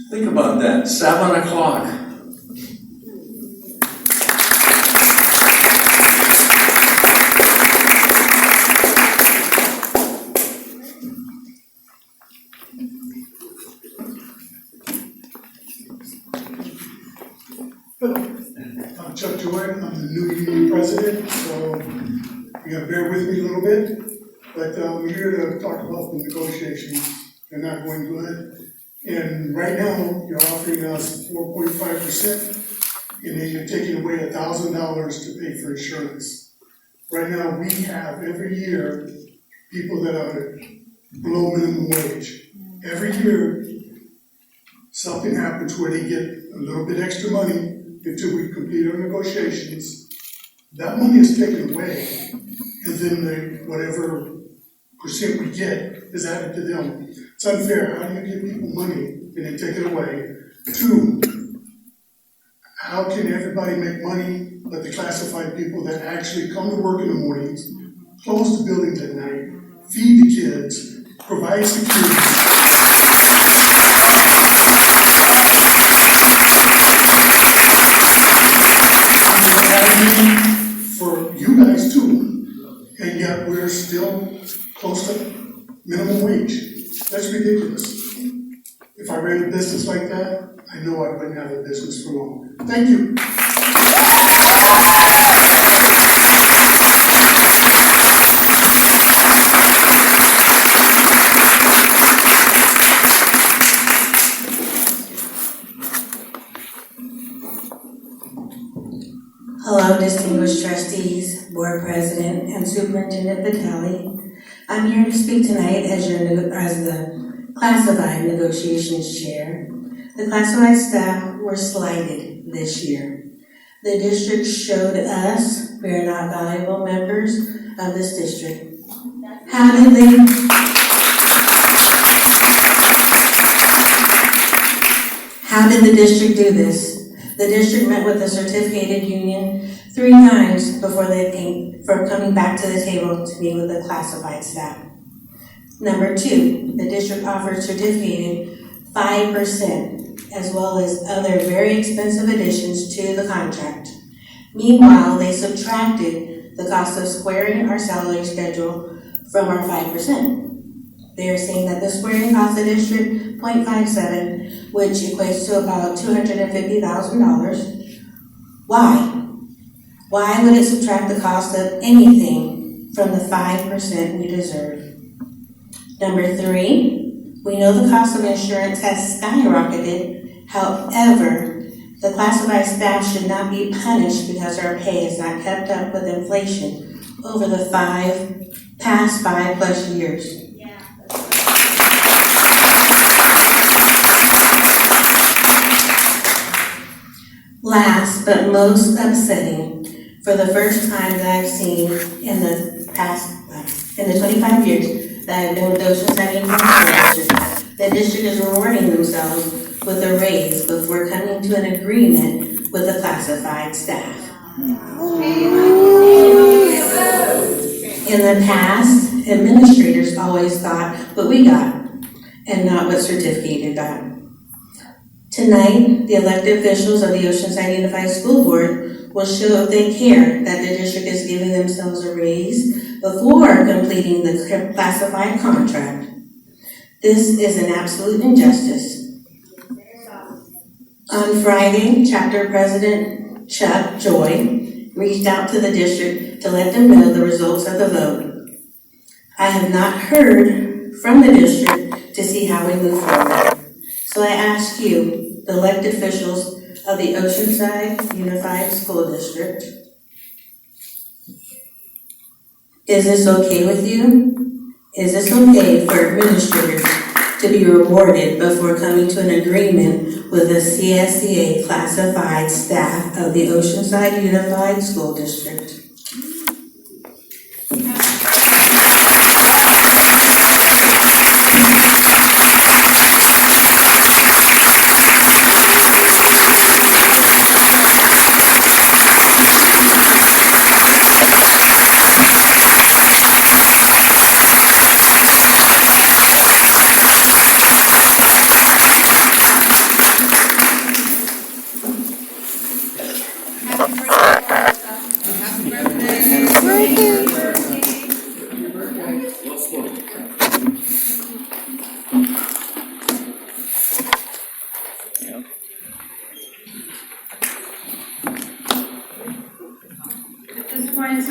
Think about that. 7 o'clock. I'm Chuck Joy. I'm the new union president, so you gotta bear with me a little bit. But we're here to talk about the negotiations. They're not going good. And right now, you're offering us 4.5%, and then you're taking away $1,000 to pay for insurance. Right now, we have every year people that are below minimum wage. Every year, something happens where they get a little bit extra money until we complete our negotiations. That money is taken away, and then whatever percent we get is added to them. It's unfair. How do you give people money and then take it away? 2, how can everybody make money but the classified people that actually come to work in the mornings, close the buildings at night, feed the kids, provide security? For you guys too, and yet we're still close to minimum wage. That's ridiculous. If I ran a business like that, I know I wouldn't have a business for long. Thank you. Hello, distinguished trustees, board president, and Superintendent Vitale. I'm here to speak tonight as the classified negotiations chair. The classified staff were slighted this year. The district showed us we are not valuable members of this district. How did the district do this? The district met with the certificated union 3 times before coming back to the table to meet with the classified staff. Number 2, the district offered certificated 5% as well as other very expensive additions to the contract. Meanwhile, they subtracted the cost of squaring our salary schedule from our 5%. They are saying that the squaring cost the district 0.57, which equates to about $250,000. Why? Why would it subtract the cost of anything from the 5% we deserve? Number 3, we know the cost of insurance has skyrocketed. However, The classified staff should not be punished because our pay is not kept up with inflation over the past 5+ years. Last but most upsetting, for the first time that I've seen in the 25 years that I've been with Oceanside Unified School District, the district is rewarding themselves with a raise before coming to an agreement with the classified staff. In the past, administrators always got what we got and not what certificated got. Tonight, the elected officials of the Oceanside Unified School Board will show if they care that the district is giving themselves a raise before completing the classified contract. This is an absolute injustice. On Friday, Chapter President Chuck Joy reached out to the district to let them know the results of the vote. I have not heard from the district to see how we move forward. So I ask you, the elected officials of the Oceanside Unified School District, is this okay with you? Is this okay for administrators to be rewarded before coming to an agreement with the CSEA classified staff of the Oceanside Unified School District?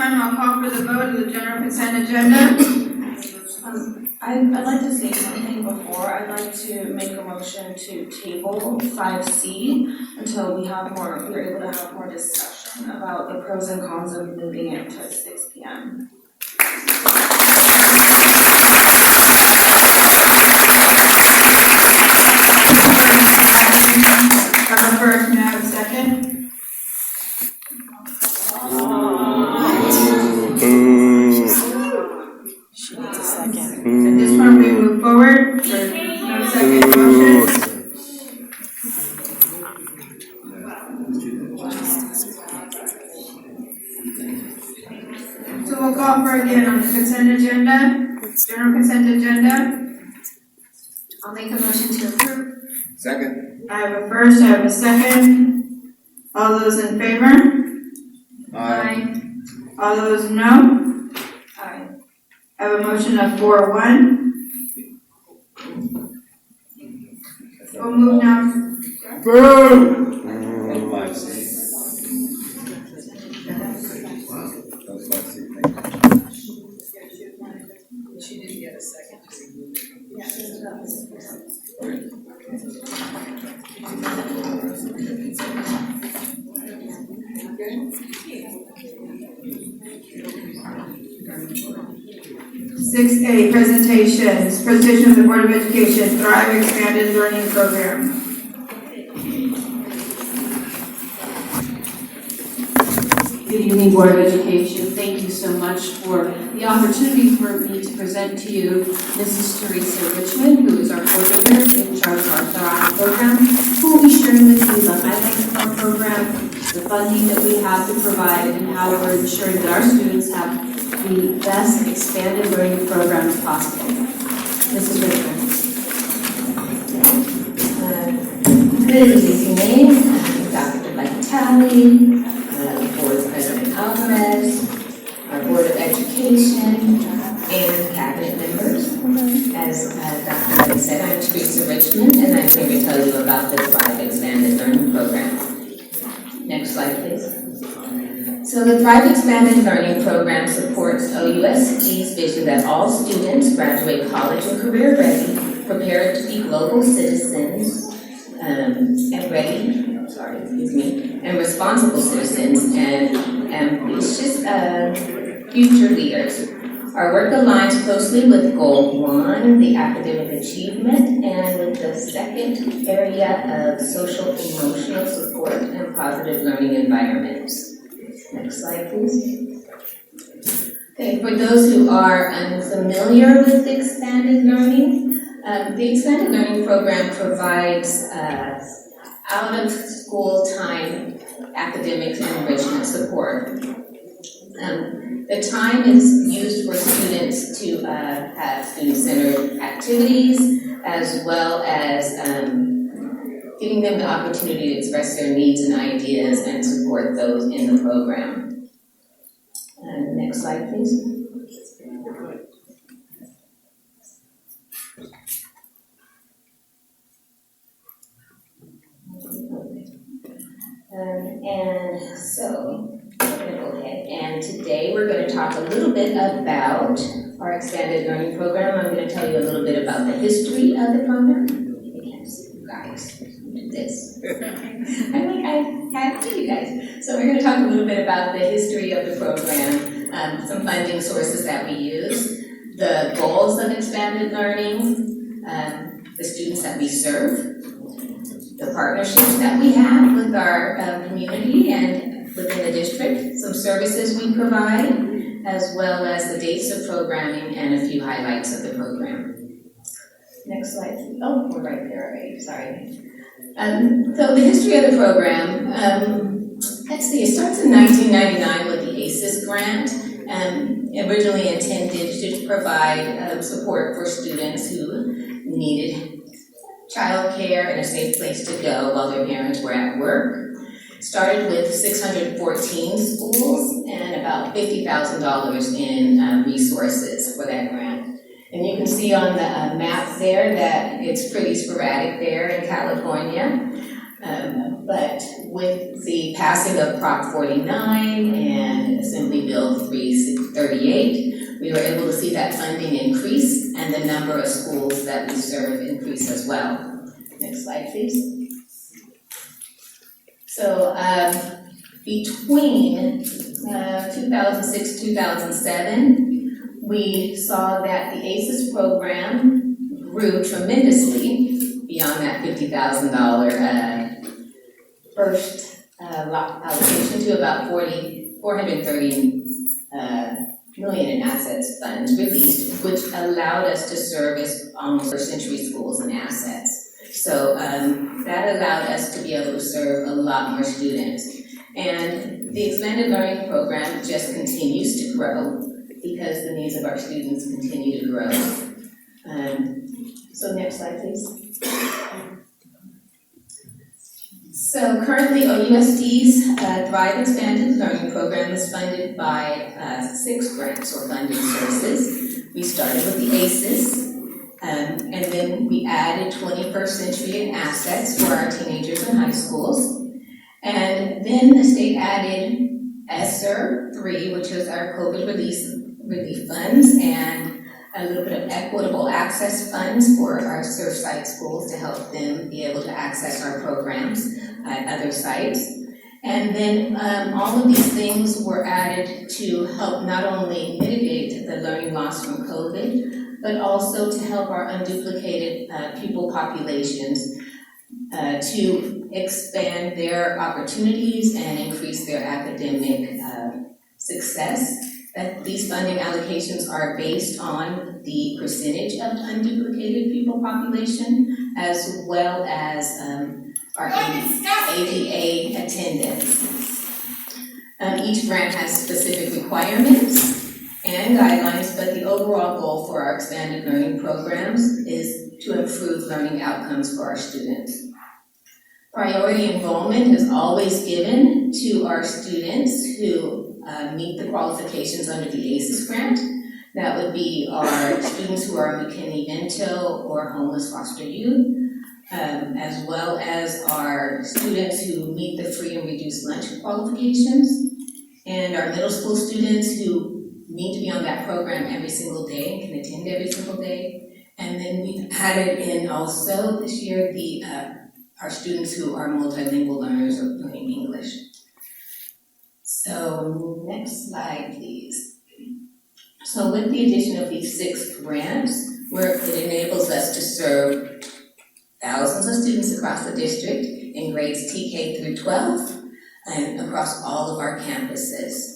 I'll call for the vote of the general consent agenda. I'd like to say something before. I'd like to make a motion to table 5C until we're able to have more discussion about the pros and cons of moving it to 6 p.m. Have a first, may I have a second? At this point, we move forward for no second motion. So we'll call for again on the consent agenda, general consent agenda. I'll make a motion to approve. Second. I have a first, I have a second. All those in favor? Aye. All those no? Aye. I have a motion of 4-1. We'll move now. Boo! She didn't get a second. 6A, presentations. Presentation of the Board of Education, Thrive Expanded Learning Program. Good evening, Board of Education. Thank you so much for the opportunity for me to present to you Mrs. Teresa Richmond, who is our coordinator in charge of our Thrive program, who will be sharing with you the highlights of our program, the funding that we have to provide, and how we're ensuring that our students have the best expanded learning programs possible. Mrs. Richmond. Good evening, Dr. Vitale, Board President Alvarez, our Board of Education, and cabinet members. As Dr. Ray said, I'm Teresa Richmond, and I'm here to tell you about the Thrive Expanded Learning Program. Next slide, please. So the Thrive Expanded Learning Program supports OUSD's vision that all students graduate college and career ready, prepared to be global citizens, and ready, and responsible citizens and ambitious future leaders. Our work aligns closely with Goal 1, the academic achievement, and with the second area of social emotional support and positive learning environments. Next slide, please. Okay, for those who are unfamiliar with expanded learning, the expanded learning program provides out-of-school time academic and enrichment support. The time is used for students to have student-centered activities, as well as giving them the opportunity to express their needs and ideas and support those in the program. Next slide, please. And so, I'm going to go ahead, and today we're going to talk a little bit about our expanded learning program. I'm going to tell you a little bit about the history of the program. I can't see you guys. Do this. I can't see you guys. So we're going to talk a little bit about the history of the program, some funding sources that we use, the goals of expanded learning, the students that we serve, the partnerships that we have with our community and within the district, some services we provide, as well as the dates of programming and a few highlights of the program. Next slide. Oh, we're right there already, sorry. So the history of the program, let's see, it starts in 1999 with the ACES grant, originally intended to provide support for students who needed childcare and a safe place to go while their parents were at work. Started with 614 schools and about $50,000 in resources for that grant. And you can see on the map there that it's pretty sporadic there in California. But with the passing of Prop 49 and Assembly Bill 338, we were able to see that funding increase and the number of schools that we serve increase as well. Next slide, please. So between 2006-2007, we saw that the ACES program grew tremendously beyond that $50,000 first allocation to about 430 million in assets funds released, which allowed us to service almost first-century schools and assets. So that allowed us to be able to serve a lot more students. And the expanded learning program just continues to grow because the needs of our students continue to grow. So next slide, please. So currently OUSD's Thrive Expanded Learning Program is funded by 6 grants or funding sources. We started with the ACES, and then we added 21st Century in assets for our teenagers in high schools. And then the state added ESSER 3, which is our COVID relief funds, and a little bit of equitable access funds for our Surfside schools to help them be able to access our programs at other sites. And then all of these things were added to help not only mitigate the learning loss from COVID, but also to help our unduplicated pupil populations to expand their opportunities and increase their academic success. That these funding allocations are based on the percentage of unduplicated pupil population, as well as our ADA attendance. Each grant has specific requirements and guidelines, but the overall goal for our expanded learning programs is to improve learning outcomes for our students. Priority enrollment is always given to our students who meet the qualifications under the ACES grant. That would be our students who are McKinney-Vento or homeless foster youth, as well as our students who meet the free and reduced lunch qualifications, and our middle school students who need to be on that program every single day and can attend every single day. And then we've added in also this year the our students who are multilingual learners or learning English. So next slide, please. So with the addition of these 6 grants, it enables us to serve thousands of students across the district in grades TK through 12 and across all of our campuses.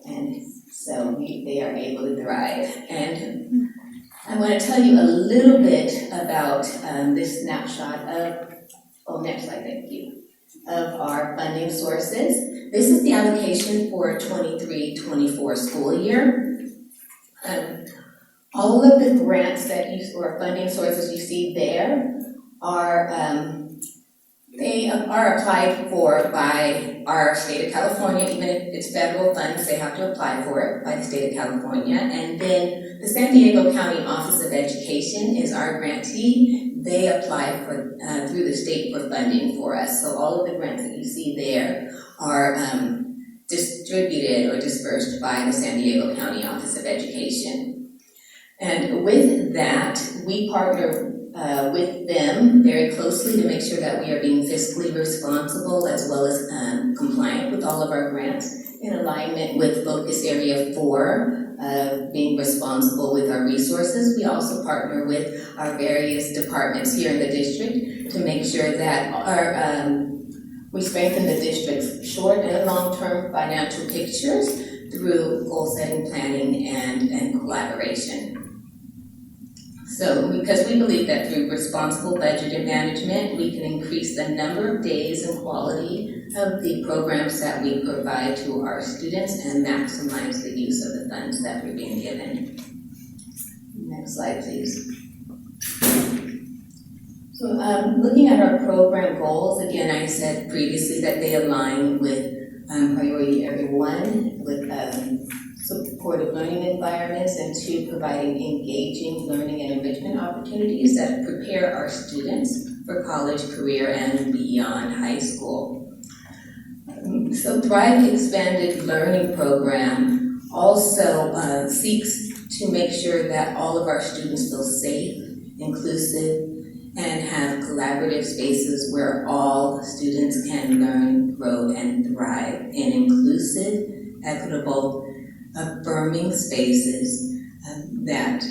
And so they are able to thrive. And I want to tell you a little bit about this snapshot next slide, thank you, of our funding sources. This is the allocation for 23-24 school year. All of the grants or funding sources you see there are they are applied for by our state of California. Even if it's federal funds, they have to apply for it by the state of California. And then the San Diego County Office of Education is our grantee. They apply for through the state for funding for us. So all of the grants that you see there are distributed or dispersed by the San Diego County Office of Education. And with that, we partner with them very closely to make sure that we are being fiscally responsible as well as compliant with all of our grants in alignment with Focus Area 4, being responsible with our resources. We also partner with our various departments here in the district to make sure that we strengthen the district's short and long-term financial pictures through goal-setting, planning, and collaboration. So, because we believe that through responsible budget management, we can increase the number of days and quality of the programs that we provide to our students and maximize the use of the funds that we're being given. Next slide, please. So, looking at our program goals, again, I said previously that they align with priority area 1, with supportive learning environments, and 2, providing engaging learning and enrichment opportunities that prepare our students for college, career, and beyond high school. So Thrive Expanded Learning Program also seeks to make sure that all of our students feel safe, inclusive, and have collaborative spaces where all students can learn, grow, and thrive in inclusive, equitable, affirming spaces that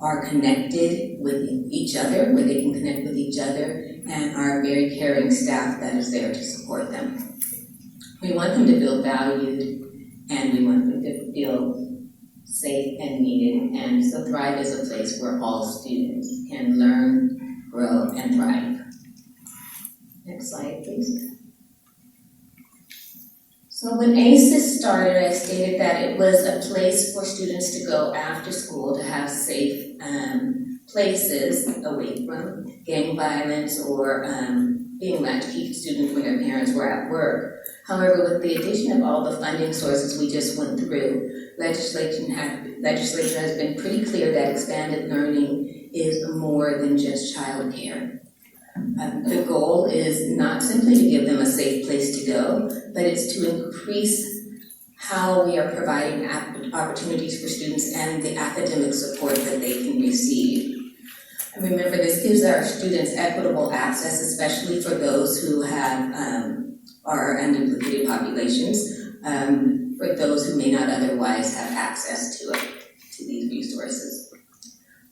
are connected with each other, where they can connect with each other, and our very caring staff that is there to support them. We want them to feel valued, and we want them to feel safe and needed, and so Thrive is a place where all students can learn, grow, and thrive. Next slide, please. So when ACES started, I stated that it was a place for students to go after school to have safe places away from gang violence or being latchkey students when their parents were at work. However, with the addition of all the funding sources we just went through, legislature has been pretty clear that expanded learning is more than just childcare. The goal is not simply to give them a safe place to go, but it's to increase how we are providing opportunities for students and the academic support that they can receive. And remember, this gives our students equitable access, especially for those who are unduplicated populations, for those who may not otherwise have access to these resources.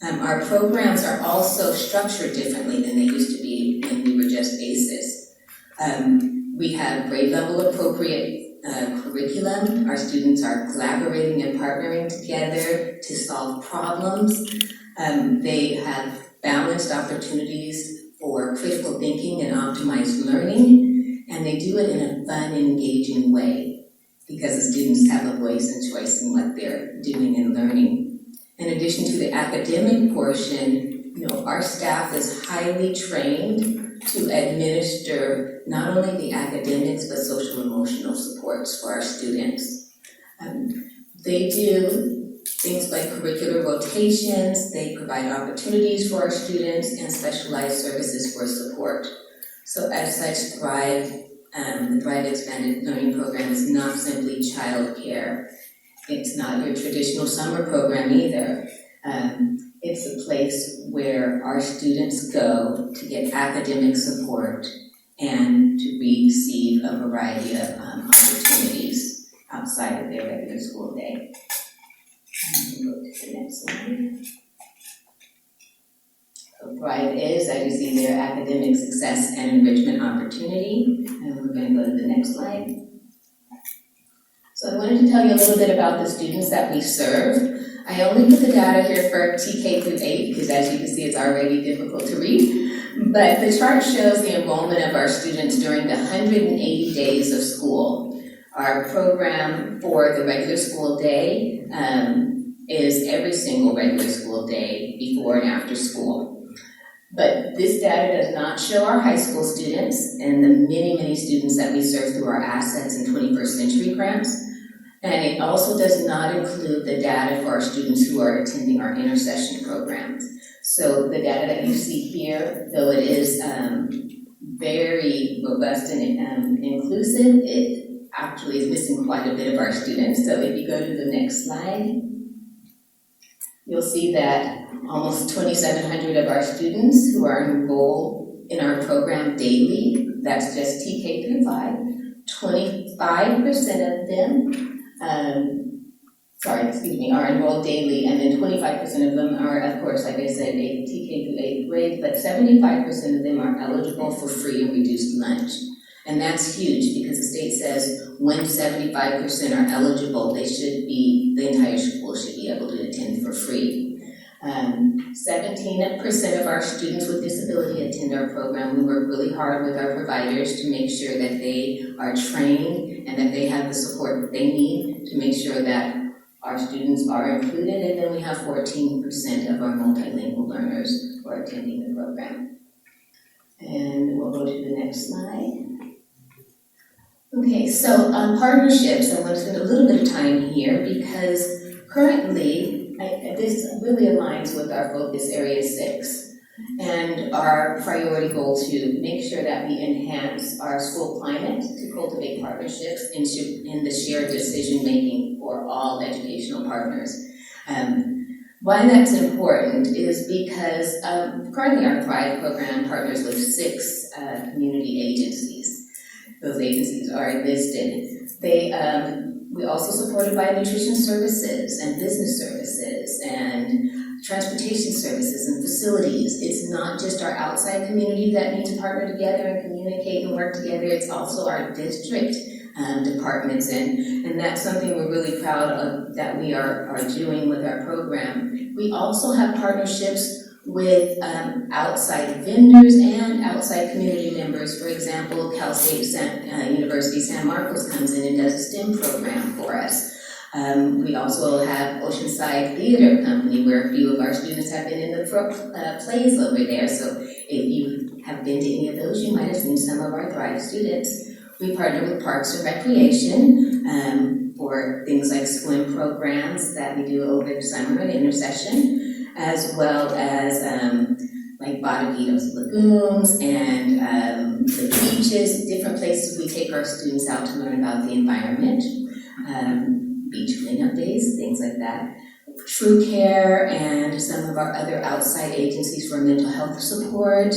Our programs are also structured differently than they used to be when we were just ACES. We have grade level appropriate curriculum. Our students are collaborating and partnering together to solve problems. They have balanced opportunities for critical thinking and optimized learning, and they do it in a fun, engaging way because the students have a voice and choice in what they're doing and learning. In addition to the academic portion, our staff is highly trained to administer not only the academics but social emotional supports for our students. They do things like curricular rotations, they provide opportunities for our students, and specialized services for support. So as such, the Thrive Expanded Learning Program is not simply childcare. It's not your traditional summer program either. It's a place where our students go to get academic support and to receive a variety of opportunities outside of their regular school day. Go to the next slide. So Thrive is, as you see there, academic success and enrichment opportunity. And we're going to go to the next slide. So I wanted to tell you a little bit about the students that we serve. I only put the data here for TK through 8 because as you can see it's already difficult to read. But the chart shows the enrollment of our students during the 180 days of school. Our program for the regular school day is every single regular school day before and after school. But this data does not show our high school students and the many, many students that we serve through our Assets and 21st Century grants. And it also does not include the data for our students who are attending our intercession programs. So the data that you see here, though it is very robust and inclusive, it actually is missing quite a bit of our students. So if you go to the next slide, you'll see that almost 2,700 of our students who are enrolled in our program daily, that's just TK through 5, 25% of them are enrolled daily, and then 25% of them are, of course, like I said, TK through 8th grade, but 75% of them are eligible for free and reduced lunch. And that's huge because the state says when 75% are eligible, the entire school should be able to attend for free. 17% of our students with disability attend our program. We work really hard with our providers to make sure that they are trained and that they have the support that they need to make sure that our students are included. And then we have 14% of our multilingual learners who are attending the program. And we'll go to the next slide. Okay, so partnerships, I want to spend a little bit of time here because currently, this really aligns with our focus area 6 and our priority goal to make sure that we enhance our school climate to cultivate partnerships in the shared decision making for all educational partners. Why that's important is because currently our Thrive program partners with 6 community agencies. Those agencies are listed. We also supported by nutrition services and business services and transportation services and facilities. It's not just our outside community that need to partner together and communicate and work together, it's also our district departments, and that's something we're really proud of that we are doing with our program. We also have partnerships with outside vendors and outside community members. For example, Cal State University San Marcos comes in and does a STEM program for us. We also have Oceanside Theater Company, where a few of our students have been in the plays over there. So if you have been to any of those, you might have seen some of our Thrive students. We partner with Parks and Recreation for things like swim programs that we do over the summer at Intercession, as well as like Bodeguitos Lagoons and the beaches, different places we take our students out to learn about the environment, beach cleanup days, things like that. True Care and some of our other outside agencies for mental health support,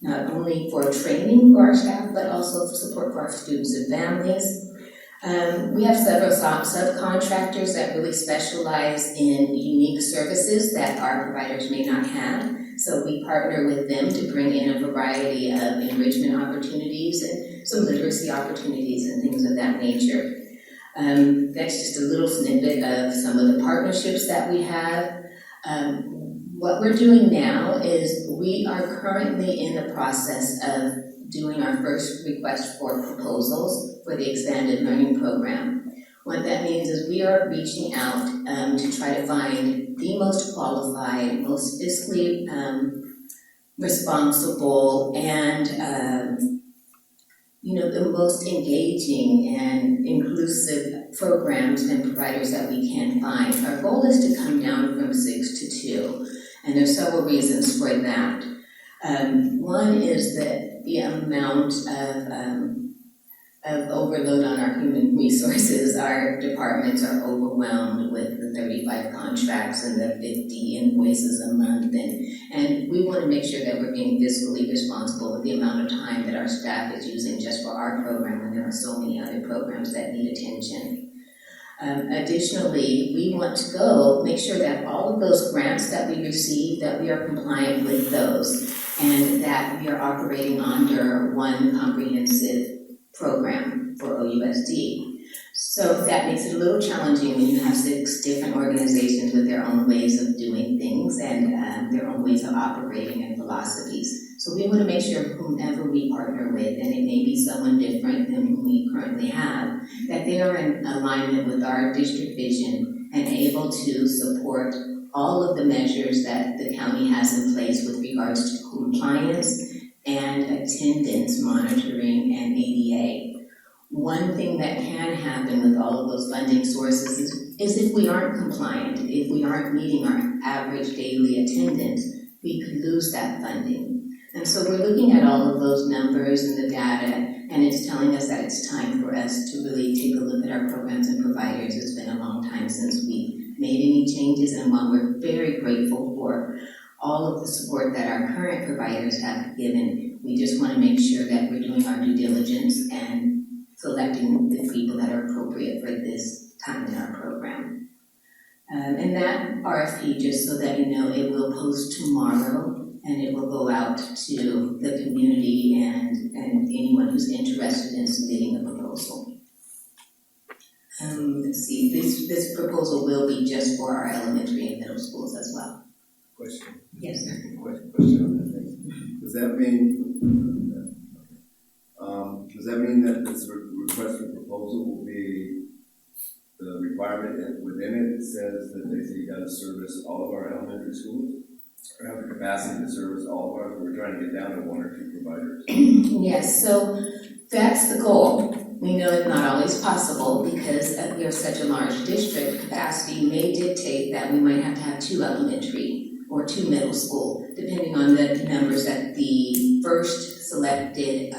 not only for training for our staff, but also support for our students and families. We have several subcontractors that really specialize in unique services that our providers may not have. So we partner with them to bring in a variety of enrichment opportunities and some literacy opportunities and things of that nature. That's just a little snippet of some of the partnerships that we have. What we're doing now is we are currently in the process of doing our first request for proposals for the expanded learning program. What that means is we are reaching out to try to find the most qualified, most fiscally responsible, and the most engaging and inclusive programs and providers that we can find. Our goal is to come down from 6 to 2, and there's several reasons for that. One is that the amount of overload on our human resources. Our departments are overwhelmed with the 35 contracts and the 50 invoices a month, and we want to make sure that we're being fiscally responsible with the amount of time that our staff is using just for our program when there are so many other programs that need attention. Additionally, we want to make sure that all of those grants that we receive, that we are compliant with those, and that we are operating under one comprehensive program for OUSD. So that makes it a little challenging when you have 6 different organizations with their own ways of doing things and their own ways of operating and philosophies. So we want to make sure whomever we partner with, and it may be someone different than who we currently have, that they are in alignment with our district vision and able to support all of the measures that the county has in place with regards to compliance and attendance monitoring and ADA. One thing that can happen with all of those funding sources is if we aren't compliant, if we aren't meeting our average daily attendance, we could lose that funding. And so we're looking at all of those numbers and the data, and it's telling us that it's time for us to really take a look at our programs and providers. It's been a long time since we made any changes, and while we're very grateful for all of the support that our current providers have given, we just want to make sure that we're doing our due diligence and selecting the people that are appropriate for this time in our program. And that RFP, just so that you know, it will post tomorrow, and it will go out to the community and anyone who's interested in submitting a proposal. Let's see, this proposal will be just for our elementary and middle schools as well. Question. Yes, sir. Question on that thing. Does that mean that this request for proposal will be the requirement within it says that they say you got to service all of our elementary schools? Or have the capacity to service all of ours? We're trying to get down to 1 or 2 providers. Yes, so that's the goal. We know it's not always possible because we are such a large district. Capacity may dictate that we might have to have 2 elementary or 2 middle school, depending on the numbers that the first selected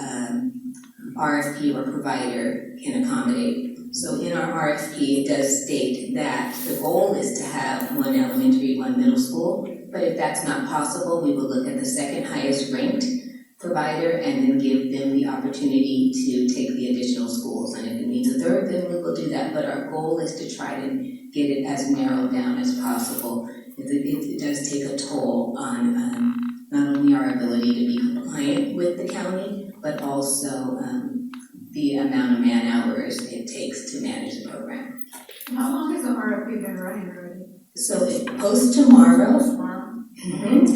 RFP or provider can accommodate. So in our RFP, it does state that the goal is to have 1 elementary, 1 middle school. But if that's not possible, we will look at the second highest ranked provider and then give them the opportunity to take the additional schools. And if it needs a third, then we will do that. But our goal is to try to get it as narrowed down as possible. It does take a toll on not only our ability to be compliant with the county, but also the amount of man hours it takes to manage the program. How long has the RFP been running already? So it posts tomorrow. And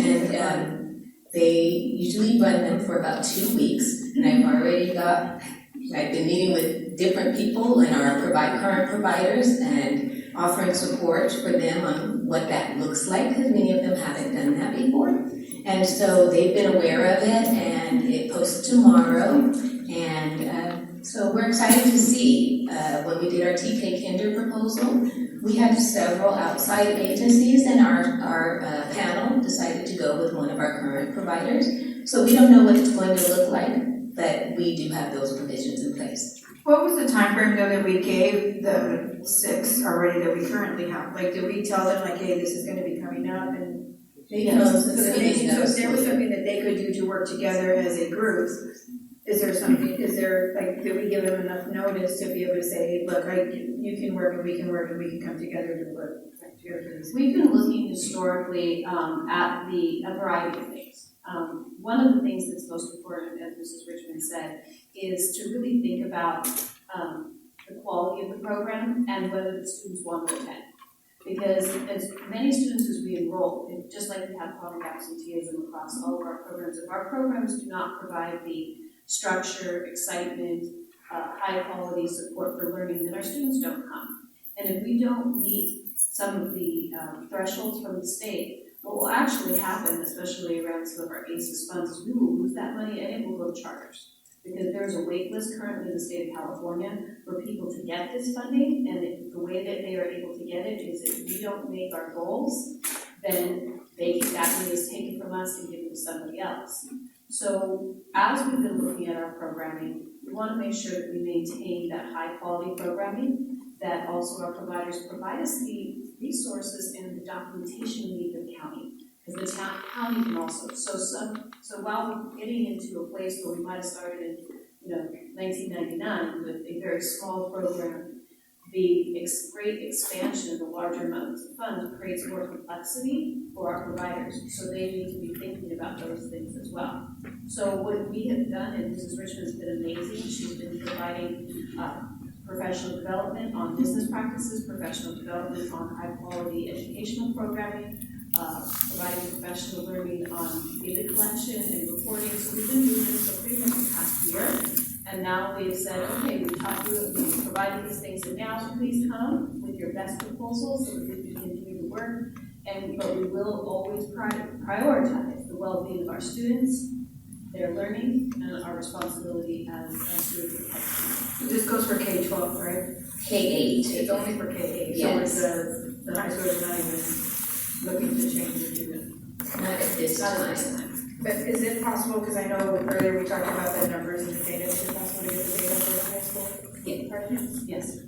they usually run them for about 2 weeks. And I've been meeting with different people and our current providers and offering support for them on what that looks like, because many of them haven't done that before. And so they've been aware of it, and it posts tomorrow. And so we're excited to see when we did our TK Kinder proposal, we had several outside agencies, and our panel decided to go with one of our current providers. So we don't know what it's going to look like, but we do have those provisions in place. What was the time frame though that we gave the 6 already that we currently have? Like, did we tell them like, hey, this is gonna be coming up and so if there was something that they could do to work together as a group, did we give them enough notice to be able to say, look, you can work and we can work and we can come together to work together? We've been looking historically at a variety of things. One of the things that's most important, as Mrs. Richmond said, is to really think about the quality of the program and whether the students want to attend. Because as many students as we enroll, just like we have chronic absenteeism across all of our programs, if our programs do not provide the structure, excitement, high quality support for learning, then our students don't come. And if we don't meet some of the thresholds from the state, what will actually happen, especially around some of our ACES funds, is we will lose that money and it will go to charters. Because there's a wait list currently in the state of California for people to get this funding, and the way that they are able to get it is if we don't make our goals, then that money is taken from us and given to somebody else. So as we've been looking at our programming, we want to make sure that we maintain that high quality programming, that also our providers provide us the resources and the documentation we need in the county. Because the county can also, so while we're getting into a place where we might have started in, 1999 with a very small program, the great expansion of the larger amounts of funds creates more complexity for our providers, so they need to be thinking about those things as well. So what we have done, and Mrs. Richmond's been amazing, she's been providing professional development on business practices, professional development on high-quality educational programming, providing professional learning on data collection and reporting. So we've been doing this for pretty much the past year. And now we've said, okay, we've taught you, we've provided these things, and now please come with your best proposal so that we can continue to work. But we will always prioritize the well-being of our students, their learning, and our responsibility as stewards of the public. This goes for K-12, right? K-8. It's only for K-8, Yes. So the high school is not even looking to change or do it. Not at this time. But is it possible, because I know earlier we talked about the numbers and the data, is it possible to get the data for the high school? Yeah. Department? Yes.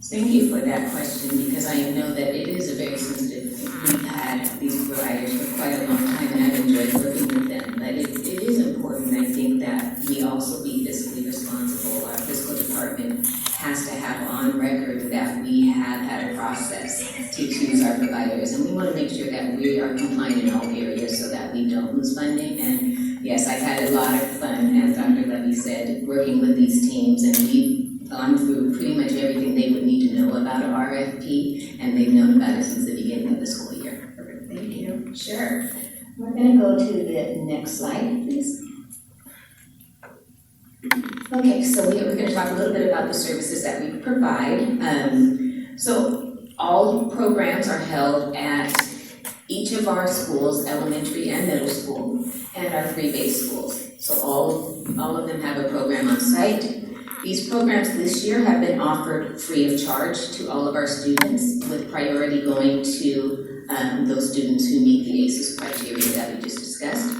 Thank you for that question, because I know that it is a very sensitive thing. We've had these providers for quite a long time, and I've enjoyed working with them. But it is important, I think, that we also be fiscally responsible. Our fiscal department has to have on record that we have had a process to choose our providers, and we want to make sure that we are compliant in all areas so that we don't lose funding. And yes, I've had a lot of fun, as Dr. Levy said, working with these teams, and we've gone through pretty much everything they would need to know about an RFP, and they've known about it since the beginning of the school year. Perfect, thank you. Sure. We're going to go to the next slide, please. Okay, so we're going to talk a little bit about the services that we provide. So all programs are held at each of our schools, elementary and middle school, and our 3-base schools. So all of them have a program on site. These programs this year have been offered free of charge to all of our students, with priority going to those students who meet the ACES criteria that we just discussed.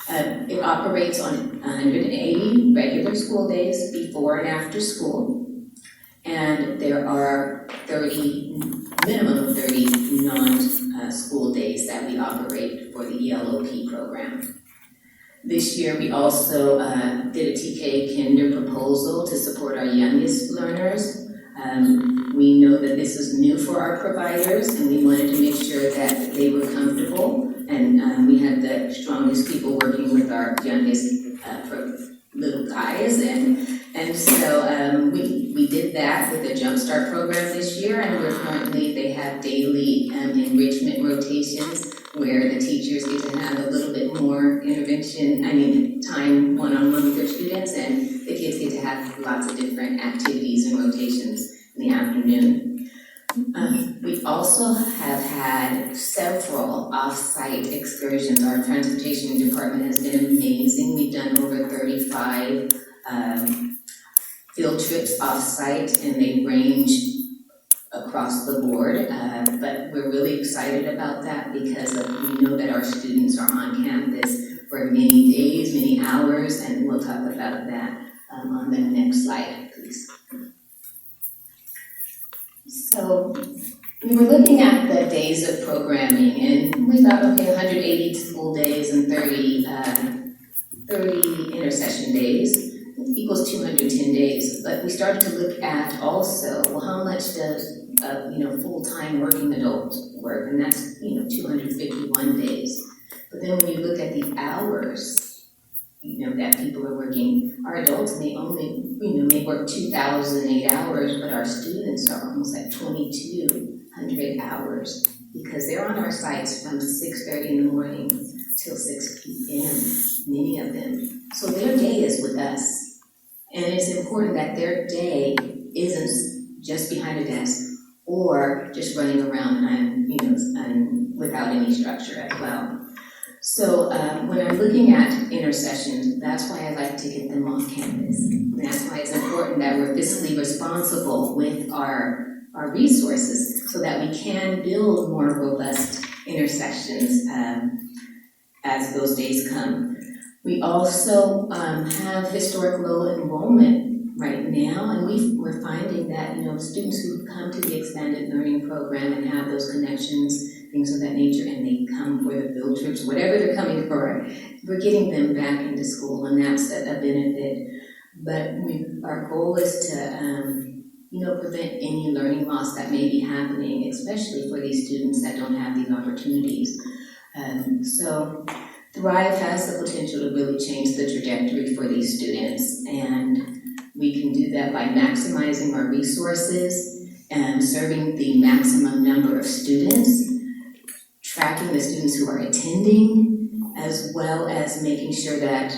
It operates on 180 regular school days before and after school, and there are minimum of 30 non-school days that we operate for the ELOP program. This year, we also did a TK Kinder proposal to support our youngest learners. We know that this is new for our providers, and we wanted to make sure that they were comfortable. And we had the strongest people working with our youngest little guys. And so we did that with the Jumpstart program this year, and they have daily enrichment rotations where the teachers get to have a little bit more time one-on-one with their students, and the kids get to have lots of different activities and rotations in the afternoon. We also have had several off-site excursions. Our transportation department has been amazing. We've done over 35 field trips off-site, and they range across the board, but we're really excited about that because we know that our students are on campus for many days, many hours, and we'll talk about that on the next slide, please. So we were looking at the days of programming, and we thought, okay, 180 school days and 30 intercession days equals 210 days. But we started to look at also, well, how much does full-time working adults work? And that's 251 days. But then when you look at the hours that people are working, our adults may only may work 2,008 hours, but our students are almost at 2,200 hours because they're on our sites from 6:30 in the morning till 6 p.m., many of them. So their day is with us. And it's important that their day isn't just behind a desk or just running around and without any structure as well. So when I'm looking at intercessions, that's why I like to get them off campus. And that's why it's important that we're fiscally responsible with our resources so that we can build more robust intercessions. as those days come. We also have historic low enrollment right now, and we're finding that, students who come to the expanded learning program and have those connections, things of that nature, and they come for the field trips, whatever they're coming for, we're getting them back into school, and that's a benefit. But our goal is to prevent any learning loss that may be happening, especially for these students that don't have these opportunities. So Thrive has the potential to really change the trajectory for these students, and we can do that by maximizing our resources and serving the maximum number of students, tracking the students who are attending, as well as making sure that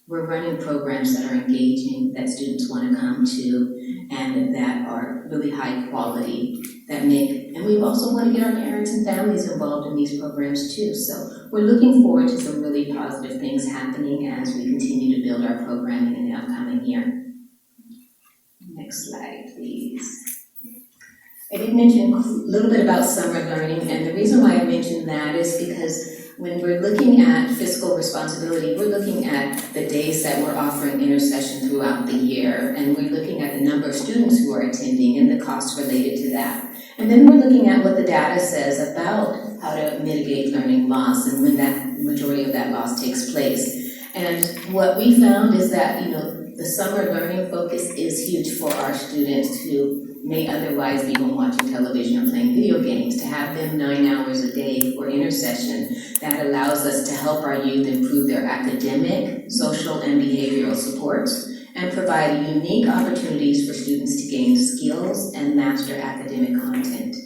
we're running programs that are engaging, that students want to come to, and that are really high quality, and we also want to get our parents and families involved in these programs too. So we're looking forward to some really positive things happening as we continue to build our programming in the upcoming year. Next slide, please. I did mention a little bit about summer learning, and the reason why I mentioned that is because when we're looking at fiscal responsibility, we're looking at the days that we're offering intercession throughout the year, and we're looking at the number of students who are attending and the costs related to that. And then we're looking at what the data says about how to mitigate learning loss and when that majority of that loss takes place. And what we found is that, the summer learning focus is huge for our students who may otherwise be home watching television or playing video games. To have them 9 hours a day for intercession, that allows us to help our youth improve their academic, social, and behavioral supports, and provide unique opportunities for students to gain skills and master academic content.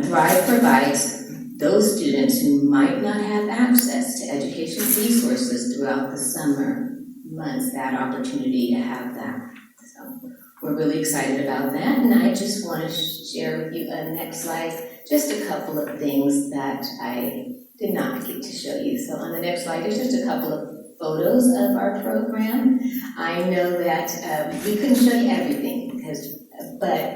Thrive provides those students who might not have access to education resources throughout the summer months that opportunity to have that. So we're really excited about that, and I just want to share with you, next slide, just a couple of things that I did not get to show you. So on the next slide, there's just a couple of photos of our program. I know that we couldn't show you everything, but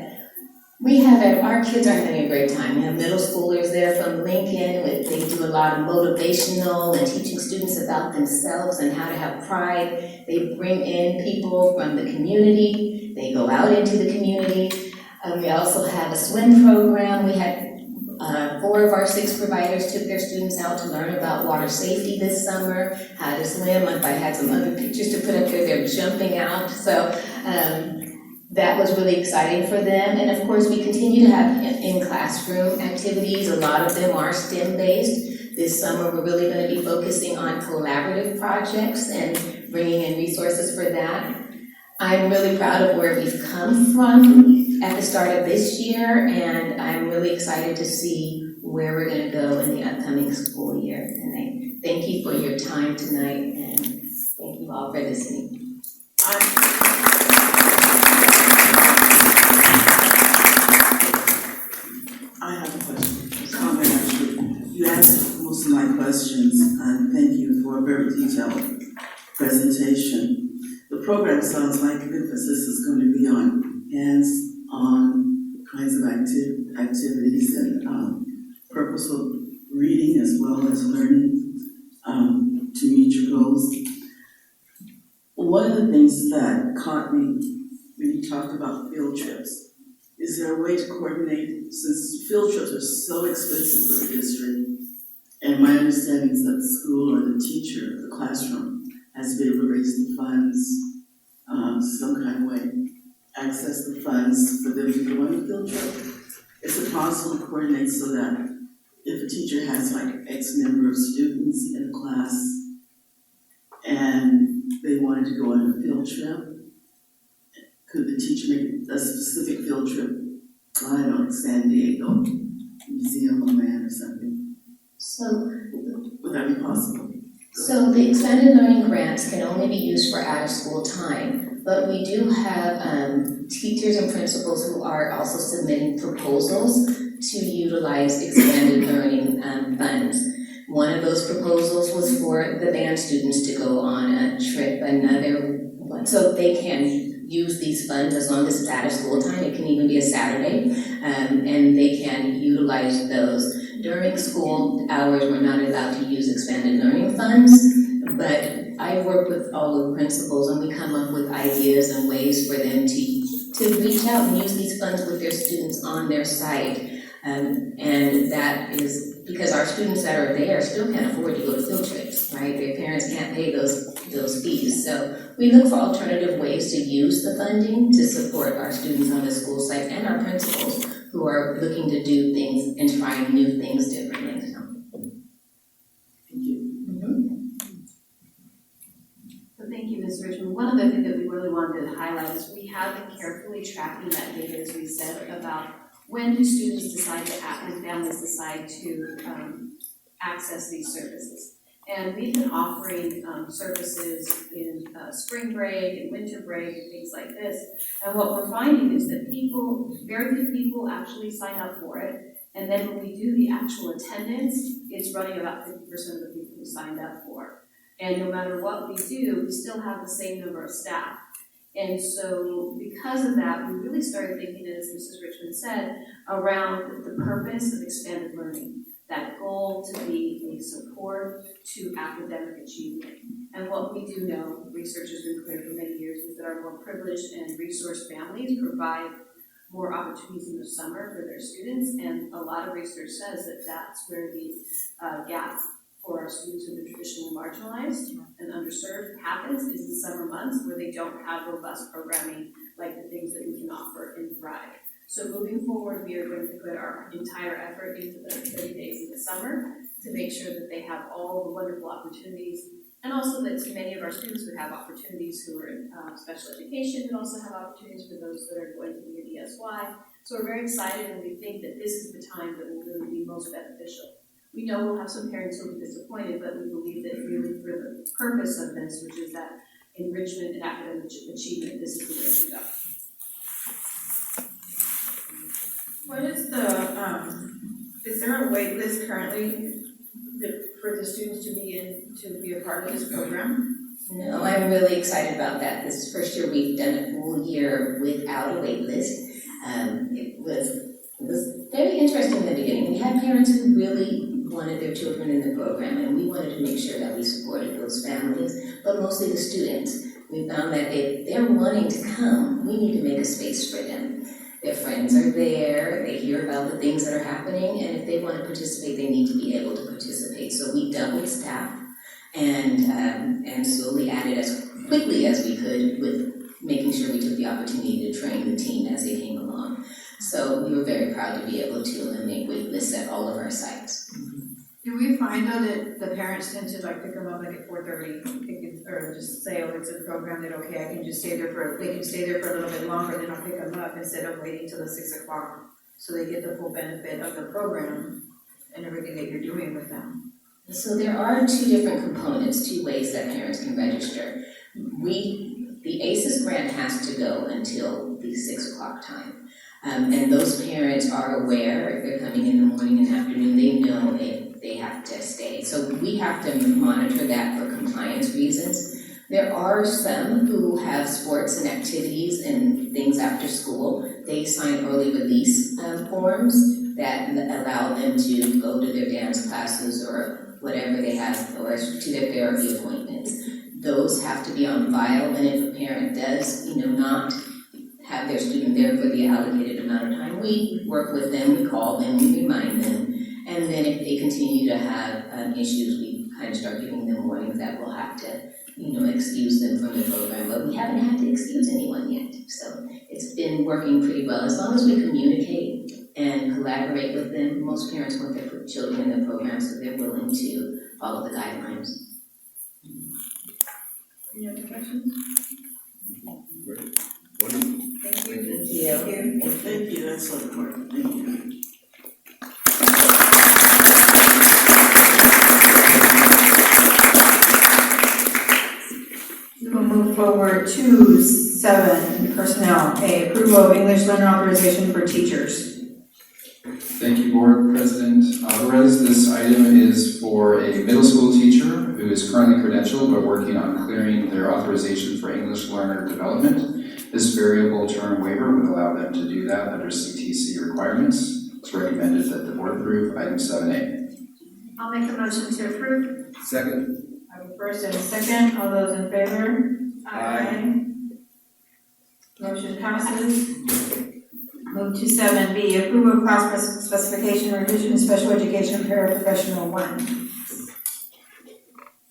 our kids are having a great time. We have middle schoolers there from Lincoln. They do a lot of motivational and teaching students about themselves and how to have pride. They bring in people from the community. They go out into the community. We also have a swim program. We had 4 of our 6 providers took their students out to learn about water safety this summer, how to swim. If I had some other pictures to put up there, they're jumping out. So that was really exciting for them. And of course, we continue to have in-classroom activities. A lot of them are STEM-based. This summer, we're really going to be focusing on collaborative projects and bringing in resources for that. I'm really proud of where we've come from at the start of this year, and I'm really excited to see where we're going to go in the upcoming school year. And I thank you for your time tonight, and thank you all for listening. I have a question, a comment actually. You answered most of my questions, and thank you for a very detailed presentation. The program sounds like emphasis is going to be on hands-on kinds of activities and purposeful reading as well as learning to meet your goals. One of the things that caught me when you talked about field trips, is there a way to coordinate, since field trips are so expensive for the district, and my understanding is that the school or the teacher, the classroom, has to be able to raise the funds some kind of way, access the funds for them to go on a field trip? Is it possible to coordinate so that if a teacher has like X number of students in a class and they wanted to go on a field trip, could the teacher make a specific field trip? I don't know, San Diego, Museum of Man or something. So, would that be possible? So the expanded learning grants can only be used for out-of-school time, but we do have teachers and principals who are also submitting proposals to utilize expanded learning funds. One of those proposals was for the band students to go on a trip, another one, so they can use these funds as long as it's out of school time. It can even be a Saturday, and they can utilize those. During school hours, we're not allowed to use expanded learning funds, but I work with all the principals and we come up with ideas and ways for them to reach out and use these funds with their students on their site. And that is because our students that are there still can't afford to go to field trips, right? Their parents can't pay those fees. So we look for alternative ways to use the funding to support our students on the school site and our principals who are looking to do things and trying new things differently. So. So thank you, Ms. Richmond. One other thing that we really wanted to highlight is we have been carefully tracking that data, as we said, about when do students decide to act and families decide to access these services. And we've been offering services in spring break and winter break and things like this. And what we're finding is that very few people actually sign up for it. And then when we do the actual attendance, it's running about 50% of the people who signed up for it. And no matter what we do, we still have the same number of staff. And so because of that, we really started thinking, as Mrs. Richmond said, around the purpose of expanded learning, that goal to be a support to academic achievement. And what we do know, research has been clear for many years, is that our more privileged and resourced families provide more opportunities in the summer for their students. And a lot of research says that that's where the gap for our students who have been traditionally marginalized and underserved happens is in summer months where they don't have robust programming like the things that we can offer in Thrive. So moving forward, we are going to put our entire effort into the 30 days in the summer to make sure that they have all the wonderful opportunities, and also that many of our students would have opportunities who are in special education, but also have opportunities for those that are going to be in ESY. So we're very excited, and we think that this is the time that will really be most beneficial. We know we'll have some parents who will be disappointed, but we believe that really for the purpose of this, which is that enrichment and academic achievement, this is the way to go. What is is there a wait list currently for the students to be a part of this program? No, I'm really excited about that. This is the first year we've done a full year without a wait list. It was very interesting in the beginning. We had parents who really wanted their children in the program, and we wanted to make sure that we supported those families, but mostly the students. We found that if they're wanting to come, we need to make a space for them. Their friends are there, they hear about the things that are happening, and if they want to participate, they need to be able to participate. So we doubled staff and slowly added as quickly as we could with making sure we took the opportunity to train the team as they came along. So we were very proud to be able to eliminate wait lists at all of our sites. Do we find though that the parents tend to pick them up at 4:30, or just say, oh, it's a program that okay, I can just stay there they can stay there for a little bit longer, then I'll pick them up instead of waiting till the 6 o'clock, so they get the full benefit of the program and everything that you're doing with them. So there are two different components, two ways that parents can register. The ACES grant has to go until the 6 o'clock time. And those parents are aware if they're coming in the morning and afternoon, they know they have to stay. So we have to monitor that for compliance reasons. There are some who have sports and activities and things after school. They sign early release forms that allow them to go to their dance classes or whatever they have, or to their therapy appointments. Those have to be on file, and if a parent does, not have their student there for the allocated amount of time, we work with them, we call them, we remind them, and then if they continue to have issues, we kind of start giving them warnings that we'll have to, excuse them from the program, but we haven't had to excuse anyone yet. So it's been working pretty well. As long as we communicate and collaborate with them, most parents want their children in the program, so they're willing to follow the guidelines. Any other questions? Thank you. Thank you, that's so important, thank you. We'll move forward to 7, personnel. A, approval of English learner authorization for teachers. Thank you, Board President Alvarez. This item is for a middle school teacher who is currently credentialed but working on clearing their authorization for English learner development. This variable term waiver would allow them to do that under CTC requirements. It's recommended that the board approve item 7A. I'll make a motion to approve. Second. I have a first and a second, all those in favor? Aye. Motion passes. Move to 7B, approval of class specification revision, special education paraprofessional 1.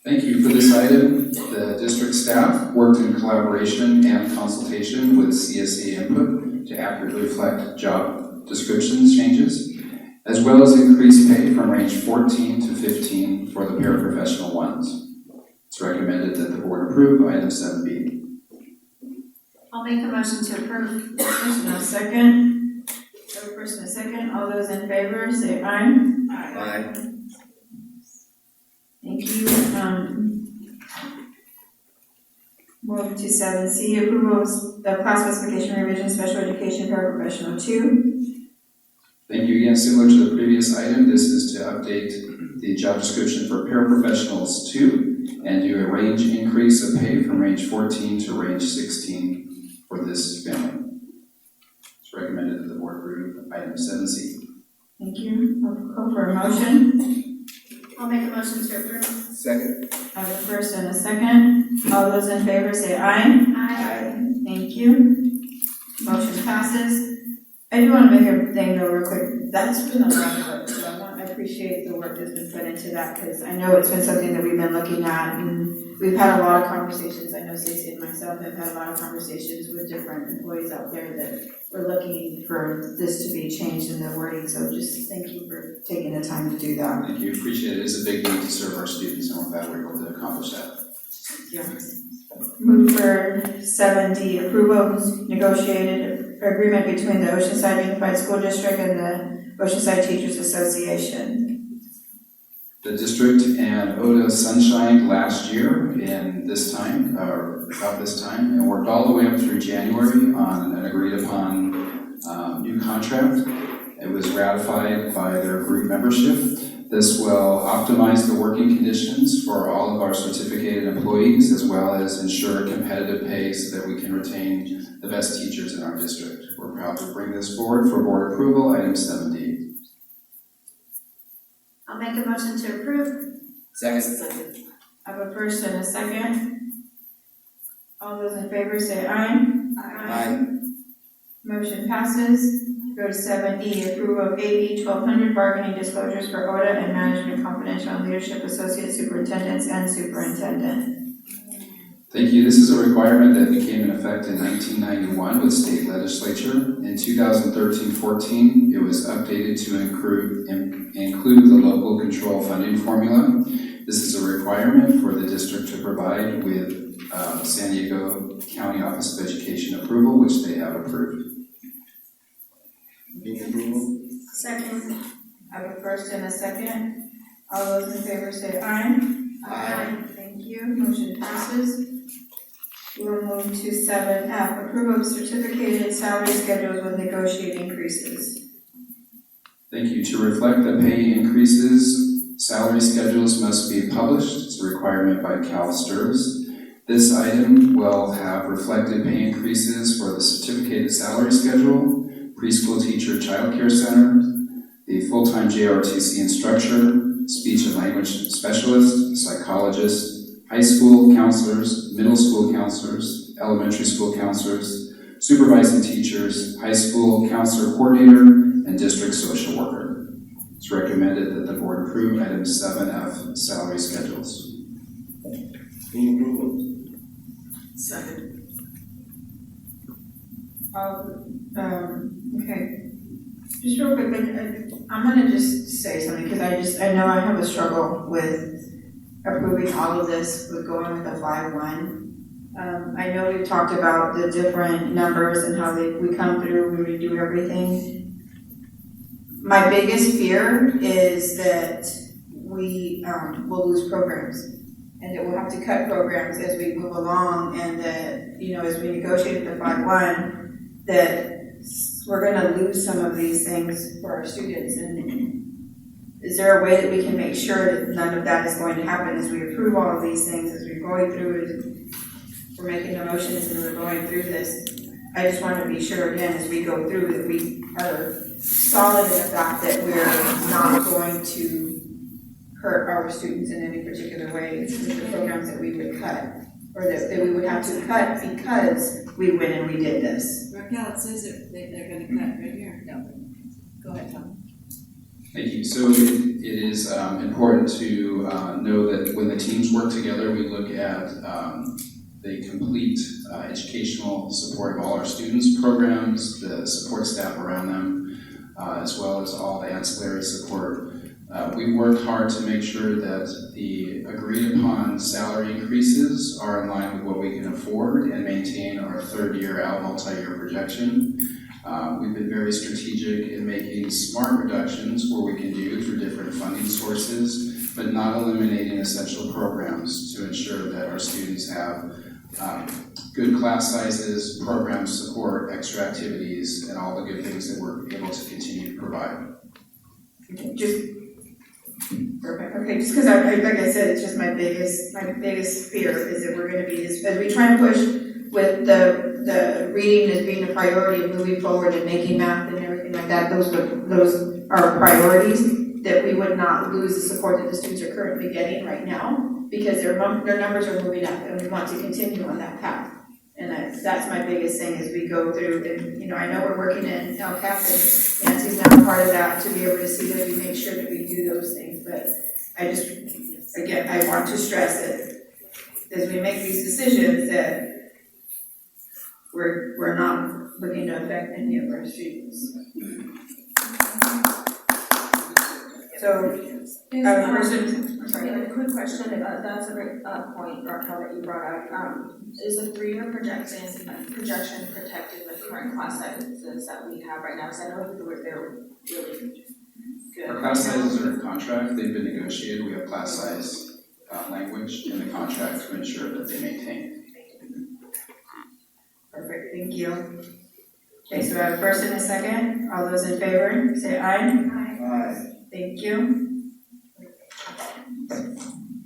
Thank you for this item. The district staff worked in collaboration and consultation with CSE input to accurately reflect job descriptions changes, as well as increase pay from range 14 to 15 for the paraprofessional ones. It's recommended that the board approve item 7B. I'll make a motion to approve. First and a second. I have a first and a second, all those in favor, say aye. Aye. Thank you. Move to 7C, approval of the class specification revision, special education paraprofessional 2. Thank you again. Similar to the previous item, this is to update the job description for paraprofessionals 2 and do a range increase of pay from range 14 to range 16 for this family. It's recommended that the board approve item 7C. Thank you. I'll call for a motion. I'll make a motion to approve. Second. I have a first and a second. All those in favor say aye. Aye. Thank you. Motion passes. I do want to make a thing though real quick. That's been a lot of work, so I appreciate the work that's been put into that because I know it's been something that we've been looking at and we've had a lot of conversations. I know Stacey and myself have had a lot of conversations with different employees out there that we're looking for this to be changed in the wording. So just thank you for taking the time to do that. Thank you. Appreciate it. It's a big need to serve our students and we're glad we're able to accomplish that. Yeah. Move for 7D, approval of negotiated agreement between the Oceanside Unified School District and the Oceanside Teachers Association. The district and ODA sunshined last year in this time, or about this time, and worked all the way up through January on an agreed upon new contract. It was ratified by their group membership. This will optimize the working conditions for all of our certificated employees, as well as ensure competitive pay so that we can retain the best teachers in our district. We're proud to bring this forward for board approval, item 7D. I'll make a motion to approve. Second. I have a first and a second. All those in favor say aye. Aye. Motion passes. Go to 7E, approval of AB 1200 bargaining disclosures for ODA and management confidential and leadership associate superintendents and superintendent. Thank you. This is a requirement that became in effect in 1991 with state legislature. In 2013-14, it was updated to include the local control funding formula. This is a requirement for the district to provide with San Diego County Office of Education approval, which they have approved. Move approval. Second. I have a first and a second. All those in favor say aye. Aye. Thank you. Motion passes. We'll move to 7F, approval of certificated salary schedules with negotiated increases. Thank you. To reflect the pay increases, salary schedules must be published. It's a requirement by CalSTRS. This item will have reflected pay increases for the certificated salary schedule, preschool teacher child care center, the full-time JROTC instructor, speech and language specialist, psychologist, high school counselors, middle school counselors, elementary school counselors, supervising teachers, high school counselor coordinator, and district social worker. It's recommended that the board approve item 7F, salary schedules. Move approval. Second. Okay. Just real quick, I'm gonna just say something, because I know I have a struggle with approving all of this with going with a 5-1. I know we've talked about the different numbers and how we come through, we redo everything. My biggest fear is that we will lose programs and that we'll have to cut programs as we move along, and that, you know, as we negotiate the 5-1, that we're gonna lose some of these things for our students. And is there a way that we can make sure that none of that is going to happen as we approve all of these things, as we're going through it, we're making the motions and we're going through this? I just want to be sure again, as we go through, that we are solid in the fact that we're not going to hurt our students in any particular way with the programs that we would cut, or that we would have to cut because we went and we did this. Raquel, it says that they're gonna cut right here. No. Go ahead, Tom. Thank you. So it is important to know that when the teams work together, we look at the complete educational support of all our students, programs, the support staff around them, as well as all the ancillary support. We work hard to make sure that the agreed upon salary increases are in line with what we can afford and maintain our third year out multi-year projection. We've been very strategic in making smart reductions where we can do through different funding sources, but not eliminating essential programs to ensure that our students have good class sizes, program support, extra activities, and all the good things that we're able to continue to provide. Perfect. Okay, just because like I said, it's just my biggest fear is that we're going to be, as we try and push with the reading as being a priority and moving forward and making math and everything like that, those are priorities, that we would not lose the support that the students are currently getting right now, because their numbers are moving up and we want to continue on that path. And that's my biggest thing as we go through. And, I know we're working in LCAP and Nancy's now part of that to be able to see that we make sure that we do those things. But I want to stress that as we make these decisions that we're not looking to affect any of our students. So, I'm sorry, I have a quick question. That's a great point, Raquel, that you brought up. Is the 3-year projection protected with current class sizes that we have right now? Because I know they're really good. Our class sizes are in contract. They've been negotiated. We have class size language in the contract to ensure that they maintain. Perfect, thank you. Okay, so I have a first and a second. All those in favor, say aye. Aye. Thank you.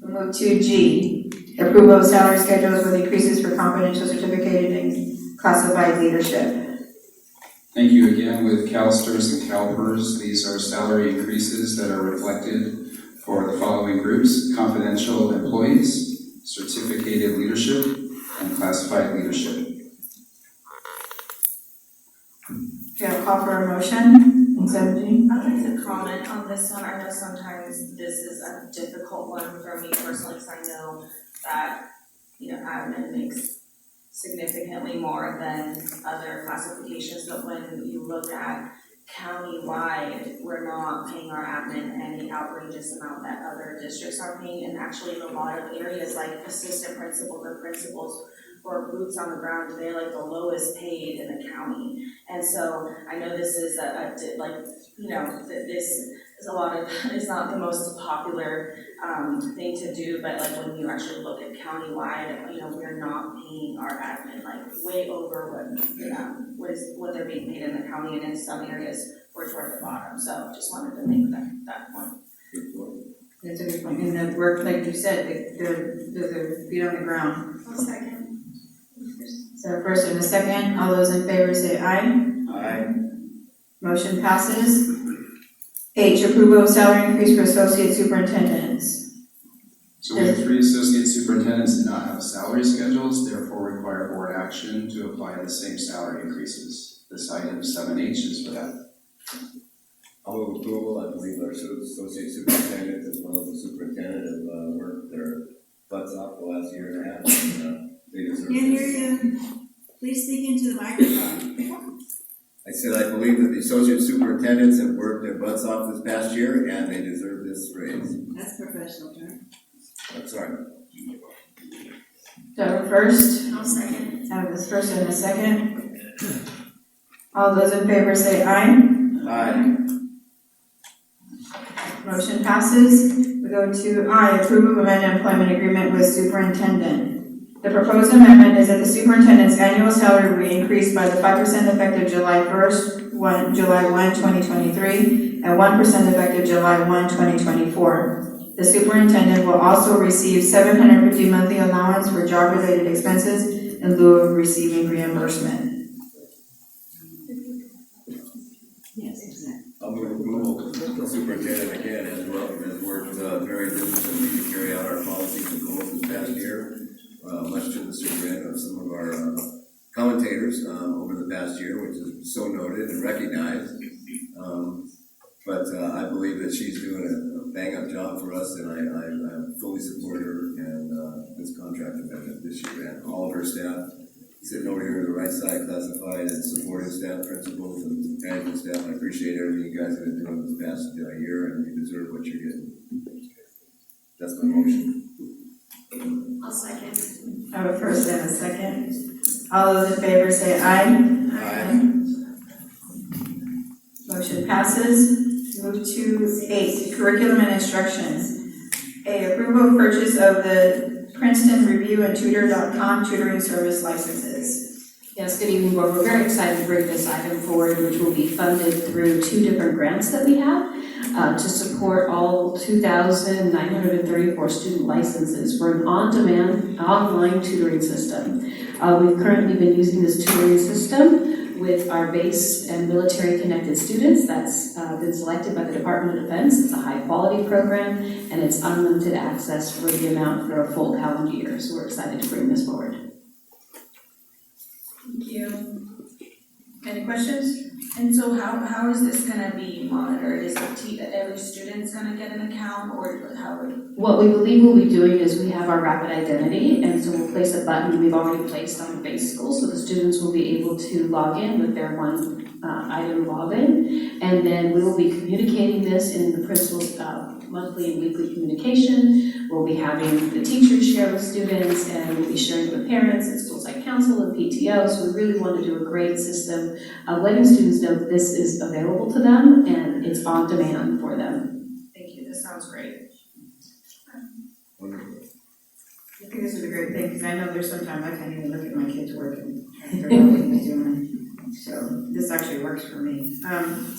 We'll move to G, approval of salary schedules with increases for confidential, certificated, and classified leadership. Thank you again. With CalSTRS and CalPERS, these are salary increases that are reflected for the following groups: confidential employees, certificated leadership, and classified leadership. Okay, I'll call for a motion on 17. I'd like to comment on this one. I know sometimes this is a difficult one for me personally, because I know that, admin makes significantly more than other classifications, but when you look at county-wide, we're not paying our admin any outrageous amount that other districts are paying, and actually in a lot of areas like assistant principals or principals or boots on the ground, they're like the lowest paid in the county. And so I know this is this is a lot of, it's not the most popular thing to do, but like when you actually look at countywide, we're not paying our admin like way over what they're being paid in the county, and in some areas we're toward the bottom. So just wanted to make that point. That's a good point. And the work, like you said, they're feet on the ground. One second. So first and a second, all those in favor say aye. Aye. Motion passes. H, approval of salary increase for associate superintendents. So we have 3 associate superintendents that do not have salary schedules, therefore require board action to apply the same salary increases. This item 7H is for that. I'll move approval. I believe our associate superintendent as well as the superintendent have worked their butts off the last year and a half. And, they deserve Can't hear this. you. Please speak into the microphone. I said I believe that the associate superintendents have worked their butts off this past year and they deserve this raise. That's professional term. I'm sorry. So first, I'll second. I have this first and a second. All those in favor say aye. Aye. Motion passes. We go to I, approve of amended employment agreement with superintendent. The proposed amendment is that the superintendent's annual salary will be increased by the 5% effective July 1, 2023, and 1% effective July 1, 2024. The superintendent will also receive $750 monthly allowance for job-related expenses in lieu of receiving reimbursement. superintendent again has worked very diligently to carry out our policies and goals this past year, much to the chagrin of some of our commentators over the past year, which is so noted and recognized. But I believe that she's doing a bang-up job for us, and I fully support her and this contract amendment this year, and all of her staff. Sitting over here to the right side, classified and supporting staff, principals, and management staff. I appreciate everything you guys have been doing this past year, and you deserve what you're getting. That's my motion. I'll second. I have a first and a second. All those in favor say aye. Aye. Motion passes. Move to 8, curriculum and instruction. A, approval of purchase of the Princeton Review and Tutor.com tutoring service licenses. Yes, good evening, board. We're very excited to bring this item forward, which will be funded through 2 different grants that we have to support all 2,934 student licenses for an on-demand online tutoring system. We've currently been using this tutoring system with our base and military connected students. That's been selected by the Department of Defense. It's a high quality program and it's unlimited access for the amount for a full calendar year. So we're excited to bring this forward. Thank you. Any questions? And so how is this gonna be monitored? Is every student's gonna get an account, or how? What we believe we'll be doing is we have our rapid identity, and so we'll place a button we've already placed on the base school, so the students will be able to log in with their one item login, and then we will be communicating this in the principal's monthly and weekly communication. We'll be having the teachers share with students, and we'll be sharing with parents and school site council and PTO. So we really want to do a great system of letting students know that this is available to them and it's on demand for them. Thank you, this sounds great. Wonderful. I think this is a great thing, because I know there's sometimes I can't even look at my kids working, trying to figure out what they're doing. So this actually works for me. So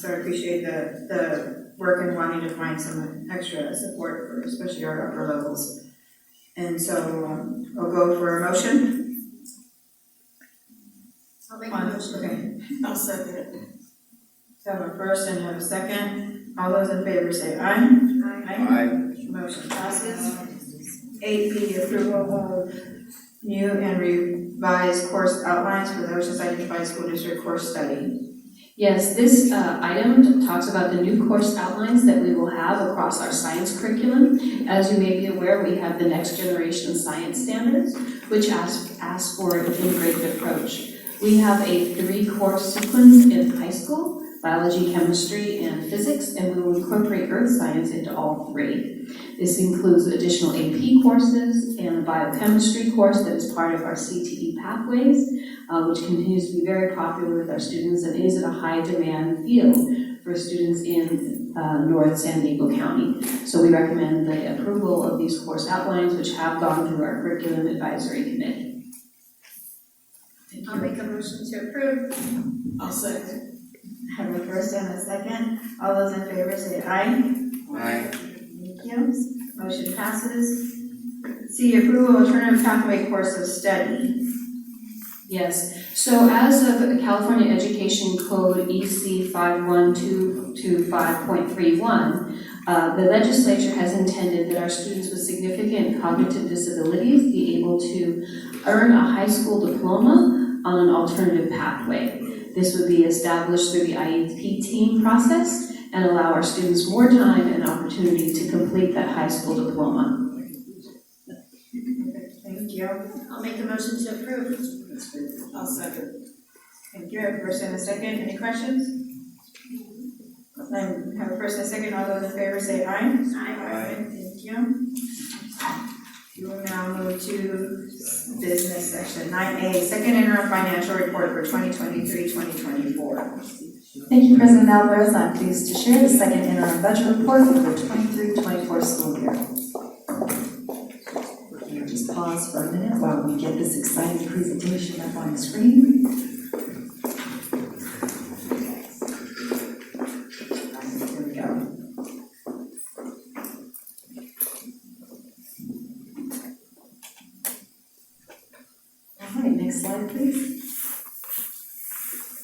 I appreciate the work and wanting to find some extra support for especially our upper levels. And so I'll go for a motion. I'll make a motion. Okay. I'll second it. So I have a first and have a second. All those in favor say aye. Aye. Motion passes. 8B, approval of new and revised course outlines for the Oceanside Unified School District course study. Yes, this item talks about the new course outlines that we will have across our science curriculum. As you may be aware, we have the next generation science standards, which ask for an integrated approach. We have a 3-course sequence in high school, biology, chemistry, and physics, and we will incorporate earth science into all 3. This includes additional AP courses and a biochemistry course that is part of our CTE pathways, which continues to be very popular with our students and is at a high demand field for students in North San Diego County. So we recommend the approval of these course outlines, which have gone through our curriculum advisory committee. I'll make a motion to approve. I'll second. I have a first and a second. All those in favor say aye. Aye. Thank you. Motion passes. C, approval of alternative pathway course of study. Yes, so as of the California Education Code EC 51225.31, the legislature has intended that our students with significant cognitive disabilities be able to earn a high school diploma on an alternative pathway. This would be established through the IEP team process and allow our students more time and opportunity to complete that high school diploma. Thank you. I'll make a motion to approve. I'll second. Thank you. I have a first and a second. Any questions? I have a first and a second. All those in favor say aye. Aye. Thank you. We will now move to business section 9A, second interim financial report for 2023-2024. Thank you, President Alvarez. I'm pleased to share the second interim budget report for the 23-24 school year. Just pause for a minute while we get this exciting presentation up on the screen. Here we go. All right, next slide, please.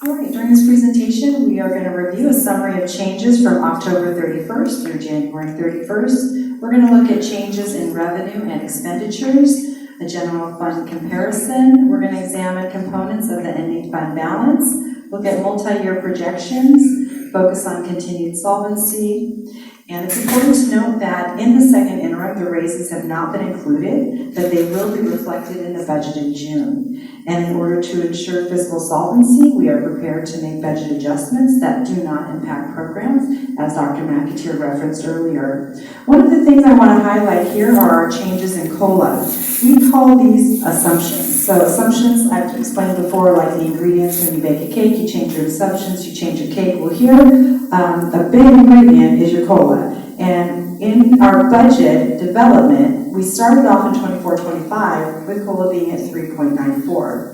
All right, during this presentation, we are going to review a summary of changes from October 31st through January 31st. We're going to look at changes in revenue and expenditures, a general fund comparison. We're going to examine components of the ending fund balance, look at multi-year projections, focus on continued solvency. And it's important to note that in the second interim, the raises have not been included, but they will be reflected in the budget in June. And in order to ensure fiscal solvency, we are prepared to make budget adjustments that do not impact programs, as Dr. McAteer referenced earlier. One of the things I want to highlight here are our changes in COLA. We call these assumptions. So assumptions, I've explained before, like the ingredients when you bake a cake, you change your assumptions, you change your cake. Well here, a big ingredient is your COLA. And in our budget development, we started off in 24-25 with COLA being at 3.94.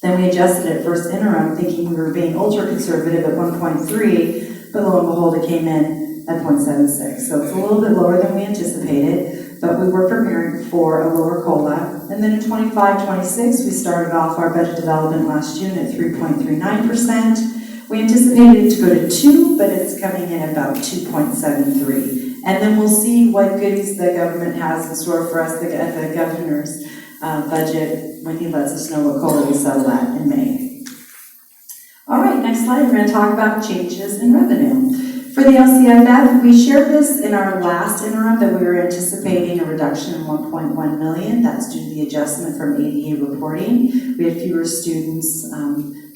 Then we adjusted it first interim, thinking we were being ultra conservative at 1.3, but lo and behold, it came in at 0.76. So it's a little bit lower than we anticipated, but we were preparing for a lower COLA. And then in 25-26, we started off our budget development last June at 3.39%. We anticipated it to go to 2, but it's coming in at about 2.73. And then we'll see what goodies the government has in store for us at the governor's budget when he lets us know what COLA will settle at in May. All right, next slide, we're going to talk about changes in revenue. For the LCFF, we shared this in our last interim that we were anticipating a reduction in 1.1 million. That's due to the adjustment from ADA reporting. We had fewer students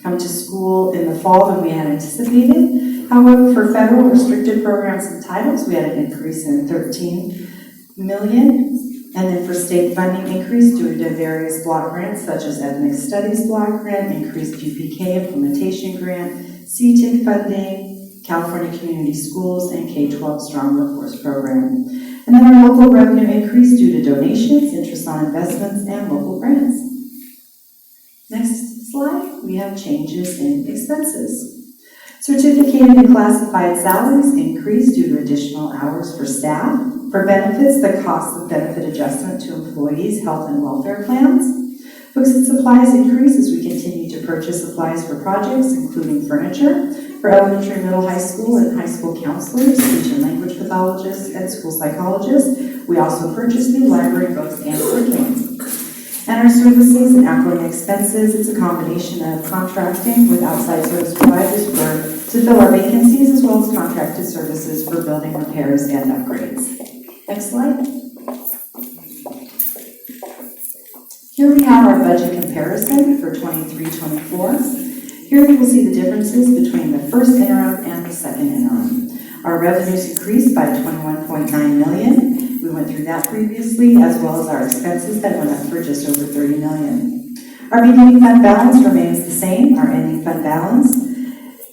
come to school in the fall than we had anticipated. However, for federal restricted programs and titles, we had an increase in 13 million. And then for state funding increase due to various block grants such as Ethnic Studies block grant, increased UPK implementation grant, CTIC funding, California Community Schools, and K-12 Strong Workforce Program. And then our local revenue increase due to donations, interest on investments, and local grants. Next slide, we have changes in expenses. Certificated and classified salaries increased due to additional hours for staff. For benefits, the cost of benefit adjustment to employees' health and welfare plans. Books and supplies increase as we continue to purchase supplies for projects, including furniture, for elementary, middle, high school, and high school counselors, speech and language pathologists, and school psychologists. We also purchase new library books and curriculum. And our services and outgoing expenses, it's a combination of contracting with outside service providers to fill our vacancies, as well as contracted services for building repairs and upgrades. Next slide. Here we have our budget comparison for 23-24. Here you will see the differences between the first interim and the second interim. Our revenues increased by 21.9 million. We went through that previously, as well as our expenses that went up for just over 30 million. Our beginning fund balance remains the same, our ending fund balance.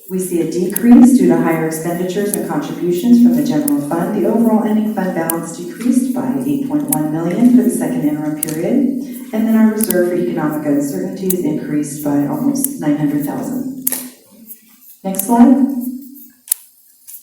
We see a decrease due to higher expenditures and contributions from the general fund. The overall ending fund balance decreased by 8.1 million for the second interim period. And then our reserve for economic uncertainties increased by almost 900,000. Next slide.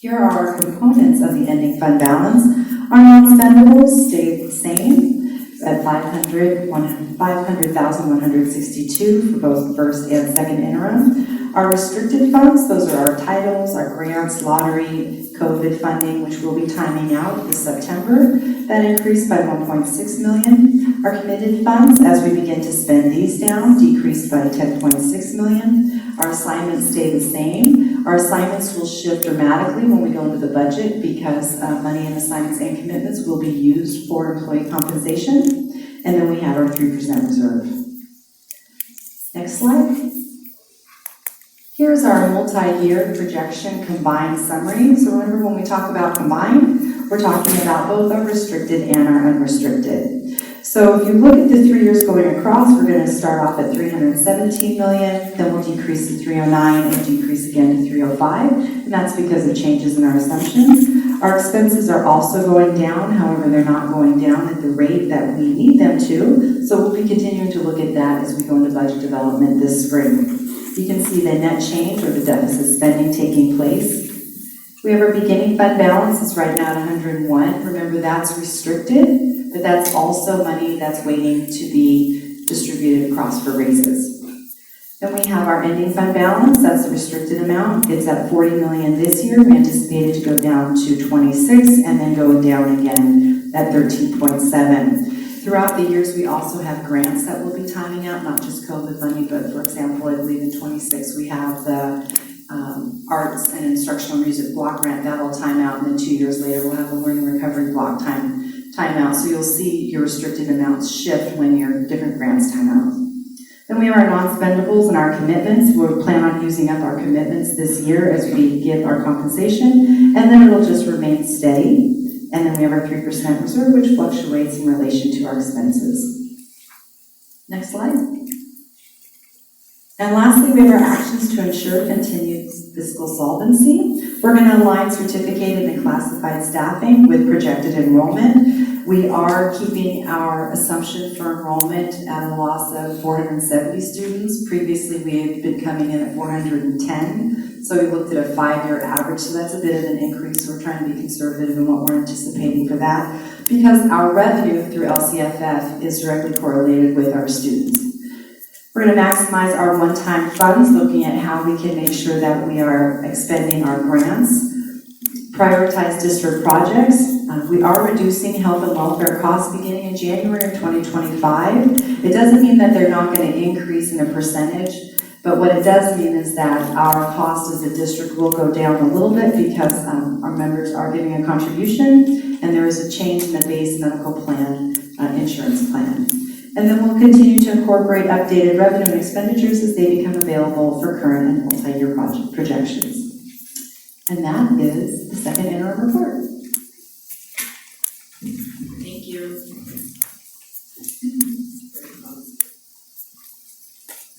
Here are our components of the ending fund balance. Our non-spendables stayed the same at 500,162 for both first and second interim. Our restricted funds, those are our titles, our grants, lottery, COVID funding, which will be timing out this September. That increased by 1.6 million. Our committed funds, as we begin to spend these down, decreased by 10.6 million. Our assignments stay the same. Our assignments will shift dramatically when we go into the budget because money in assignments and commitments will be used for employee compensation. And then we have our 3% reserve. Next slide. Here's our multi-year projection combined summary. So remember, when we talk about combined, we're talking about both our restricted and our unrestricted. So if you look at the 3 years going across, we're going to start off at 317 million, then we'll decrease to 309 and decrease again to 305, and that's because of changes in our assumptions. Our expenses are also going down, however, they're not going down at the rate that we need them to, so we'll be continuing to look at that as we go into budget development this spring. You can see the net change or the deficit spending taking place. We have our beginning fund balance is right now at 101. Remember, that's restricted, but that's also money that's waiting to be distributed across for raises. Then we have our ending fund balance, that's the restricted amount. It's at 40 million this year. We anticipate it to go down to 26 and then go down again at 13.7. Throughout the years, we also have grants that will be timing out, not just COVID money, but for example, I believe in 26, we have the arts and instructional music block grant, that'll time out, and then 2 years later, we'll have the learning recovery block time out. So you'll see your restricted amounts shift when your different grants time out. Then we have our non-spendables and our commitments. We'll plan on using up our commitments this year as we give our compensation, and then it'll just remain steady. And then we have our 3% reserve, which fluctuates in relation to our expenses. Next slide. And lastly, we have our actions to ensure continued fiscal solvency. We're going to align certificated and classified staffing with projected enrollment. We are keeping our assumption for enrollment at a loss of 470 students. Previously, we had been coming in at 410. So we looked at a 5-year average, so that's a bit of an increase. We're trying to be conservative in what we're anticipating for that because our revenue through LCFF is directly correlated with our students. We're going to maximize our one-time funds, looking at how we can make sure that we are expending our grants, prioritize district projects. We are reducing health and welfare costs beginning in January of 2025. It doesn't mean that they're not going to increase in a percentage, but what it does mean is that our cost as a district will go down a little bit because our members are giving a contribution, and there is a change in the base medical plan, insurance plan. And then we'll continue to incorporate updated revenue and expenditures as they become available for current and multi-year project projections. And that is the second interim report. Thank you.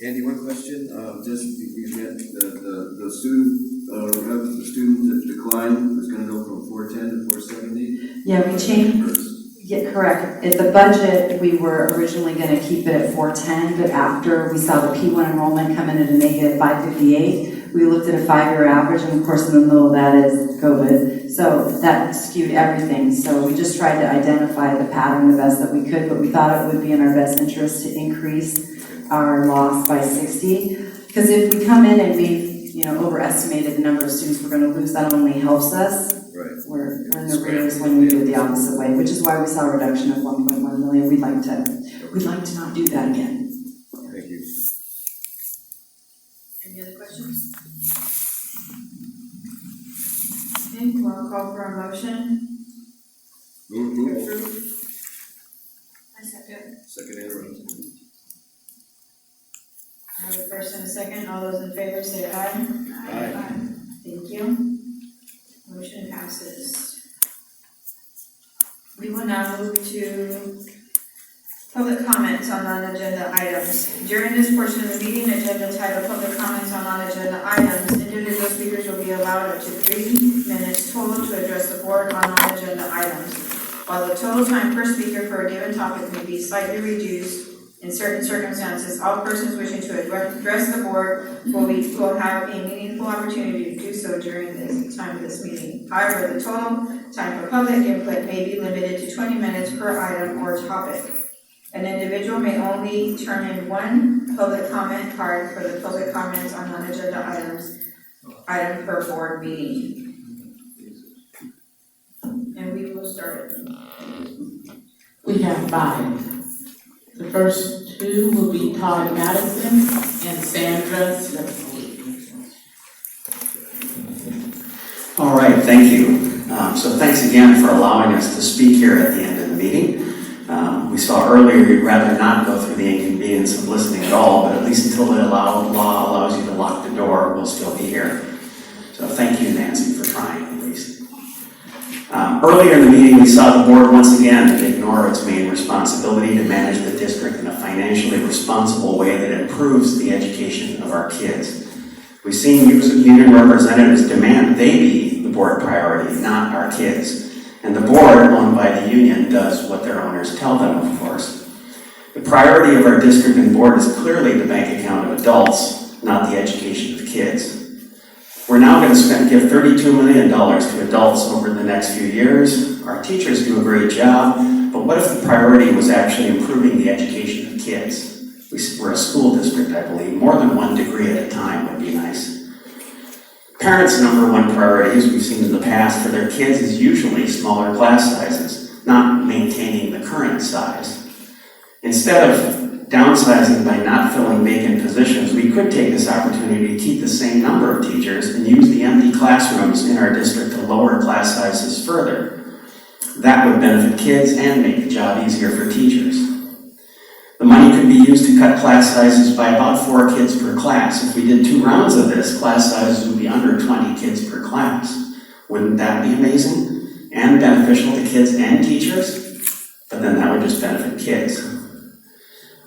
Andy, one question, just you had the student that declined was gonna go from 410 to 470? Yeah, we changed. Yeah, correct. At the budget, we were originally going to keep it at 410, but after we saw the P1 enrollment come in at a negative 558, we looked at a 5-year average, and of course in the middle of that is COVID. So that skewed everything. So we just tried to identify the pattern the best that we could, but we thought it would be in our best interest to increase our loss by 60. Because if we come in and we've overestimated the number of students we're going to lose, that only helps us. Right. We're in the rears when we do it the opposite way, which is why we saw a reduction of 1.1 million. We'd like to not do that again. Thank you. Any other questions? Okay, well, I'll call for a motion. Move. I second. Second interim. I have a first and a second. All those in favor say aye. Aye. Thank you. Motion passes. We will now move to public comments on non-agenda items. During this portion of the meeting, agenda titled Public Comments on Non-Agenda Items, individual speakers will be allowed up to 3 minutes total to address the board on non-agenda items. While the total time per speaker for a given topic may be slightly reduced, in certain circumstances, all persons wishing to address the board will have a meaningful opportunity to do so during the time of this meeting. However, the total time for public input may be limited to 20 minutes per item or topic. An individual may only turn in one public comment card for the public comments on non-agenda item per board meeting. And we will start. We have 5. The first 2 will be Todd Madison and Sandra Slipsky. All right, thank you. So thanks again for allowing us to speak here at the end of the meeting. We saw earlier you'd rather not go through the inconvenience of listening at all, but at least until the law allows you to lock the door, we'll still be here. So thank you, Nancy, for trying at least. Earlier in the meeting, we saw the board once again ignore its main responsibility to manage the district in a financially responsible way that improves the education of our kids. We've seen union representatives demand they be the board priority, not our kids. And the board, owned by the union, does what their owners tell them, of course. The priority of our district and board is clearly the bank account of adults, not the education of kids. We're now going to give $32 million to adults over the next few years. Our teachers do a great job, but what if the priority was actually improving the education of kids? We're a school district, I believe. More than one degree at a time would be nice. Parents' number one priority, as we've seen in the past, for their kids is usually smaller class sizes, not maintaining the current size. Instead of downsizing by not filling vacant positions, we could take this opportunity to keep the same number of teachers and use the empty classrooms in our district to lower class sizes further. That would benefit kids and make the job easier for teachers. The money could be used to cut class sizes by about 4 kids per class. If we did 2 rounds of this, class sizes would be under 20 kids per class. Wouldn't that be amazing? And beneficial to kids and teachers? But then that would just benefit kids.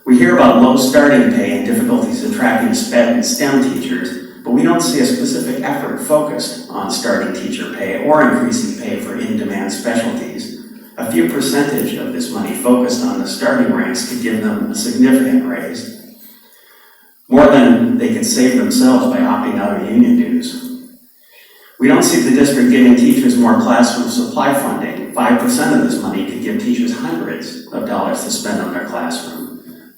We hear about low starting pay and difficulties attracting STEM teachers, but we don't see a specific effort focused on starting teacher pay or increasing pay for in-demand specialties. A few percentage of this money focused on the starting ranks could give them a significant raise, more than they could save themselves by opting out of union dues. We don't see the district giving teachers more classroom supply funding. 5% of this money could give teachers hundreds of dollars to spend on their classroom.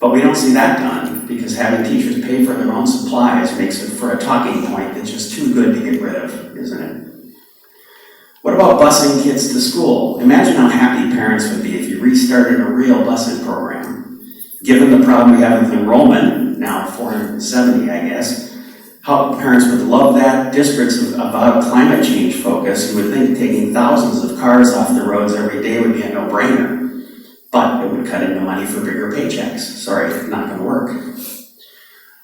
But we don't see that done because having teachers pay for their own supplies makes it for a talking point that's just too good to get rid of, isn't it? What about busing kids to school? Imagine how happy parents would be if you restarted a real busing program. Given the problem we have with enrollment, now 470 I guess, how parents would love that. Districts about climate change focus, you would think taking thousands of cars off the roads every day would be a no-brainer. But it would cut into money for bigger paychecks. Sorry, not going to work.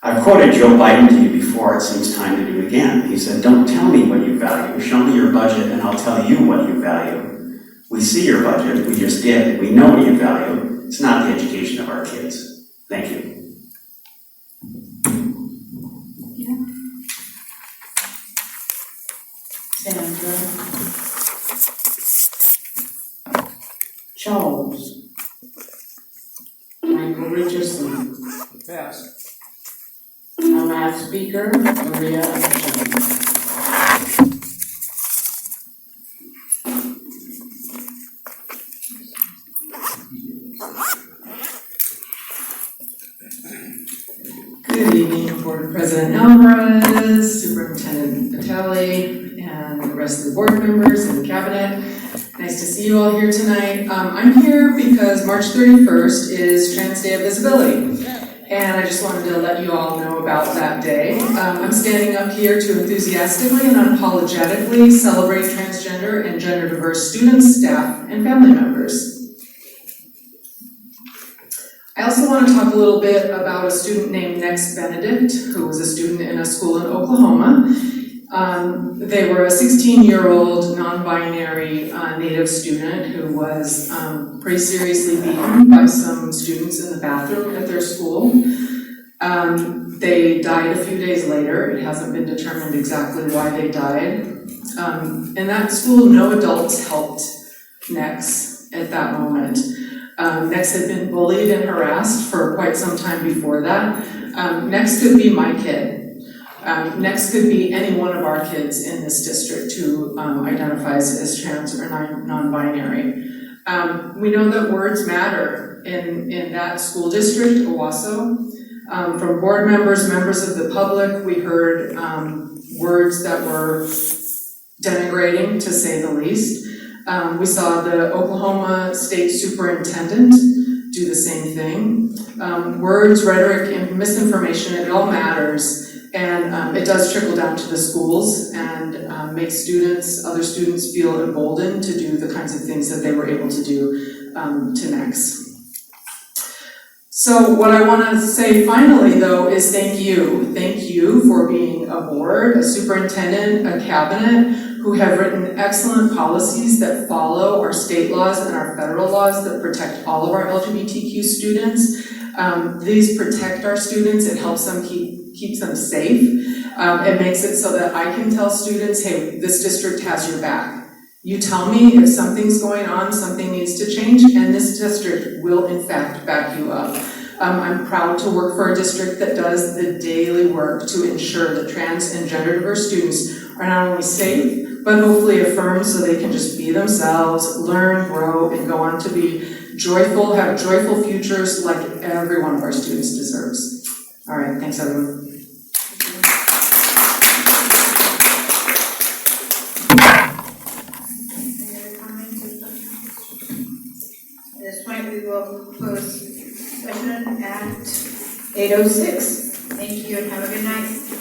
I've quoted Joe Biden to you before. It seems time to do it again. He said, "Don't tell me what you value. Show me your budget and I'll tell you what you value." We see your budget. We just did. We know what you value. It's not the education of our kids. Thank you. Sandra. Charles. Michael Richardson. Pass. Our last speaker, Maria Jones. Good evening, Board President Alvarez, Superintendent Vitale, and the rest of the board members and cabinet. Nice to see you all here tonight. I'm here because March 31st is Trans Day of Visibility, and I just wanted to let you all know about that day. I'm standing up here to enthusiastically and unapologetically celebrate transgender and gender diverse students, staff, and family members. I also want to talk a little bit about a student named Next Benedict, who was a student in a school in Oklahoma. They were a 16-year-old non-binary Native student who was pretty seriously beaten by some students in the bathroom at their school. They died a few days later. It hasn't been determined exactly why they died. In that school, no adults helped Next at that moment. Next had been bullied and harassed for quite some time before that. Next could be my kid. Next could be any one of our kids in this district who identifies as trans or non-binary. We know that words matter in that school district, Owasso. From board members, members of the public, we heard words that were denigrating, to say the least. We saw the Oklahoma State Superintendent do the same thing. Words, rhetoric, and misinformation, it all matters. And it does trickle down to the schools and make students, other students feel emboldened to do the kinds of things that they were able to do to Next. So what I want to say finally, though, is thank you. Thank you for being a board, a superintendent, a cabinet, who have written excellent policies that follow our state laws and our federal laws that protect all of our LGBTQ students. These protect our students. It helps them keeps them safe. It makes it so that I can tell students, hey, this district has your back. You tell me if something's going on, something needs to change, and this district will in fact back you up. I'm proud to work for a district that does the daily work to ensure that trans and gender diverse students are not only safe, but hopefully affirmed so they can just be themselves, learn, grow, and go on to be joyful, have joyful futures like every one of our students deserves. All right, thanks everyone. Any other comments or questions? At this point, we will close session at 8:06. Thank you and have a good night.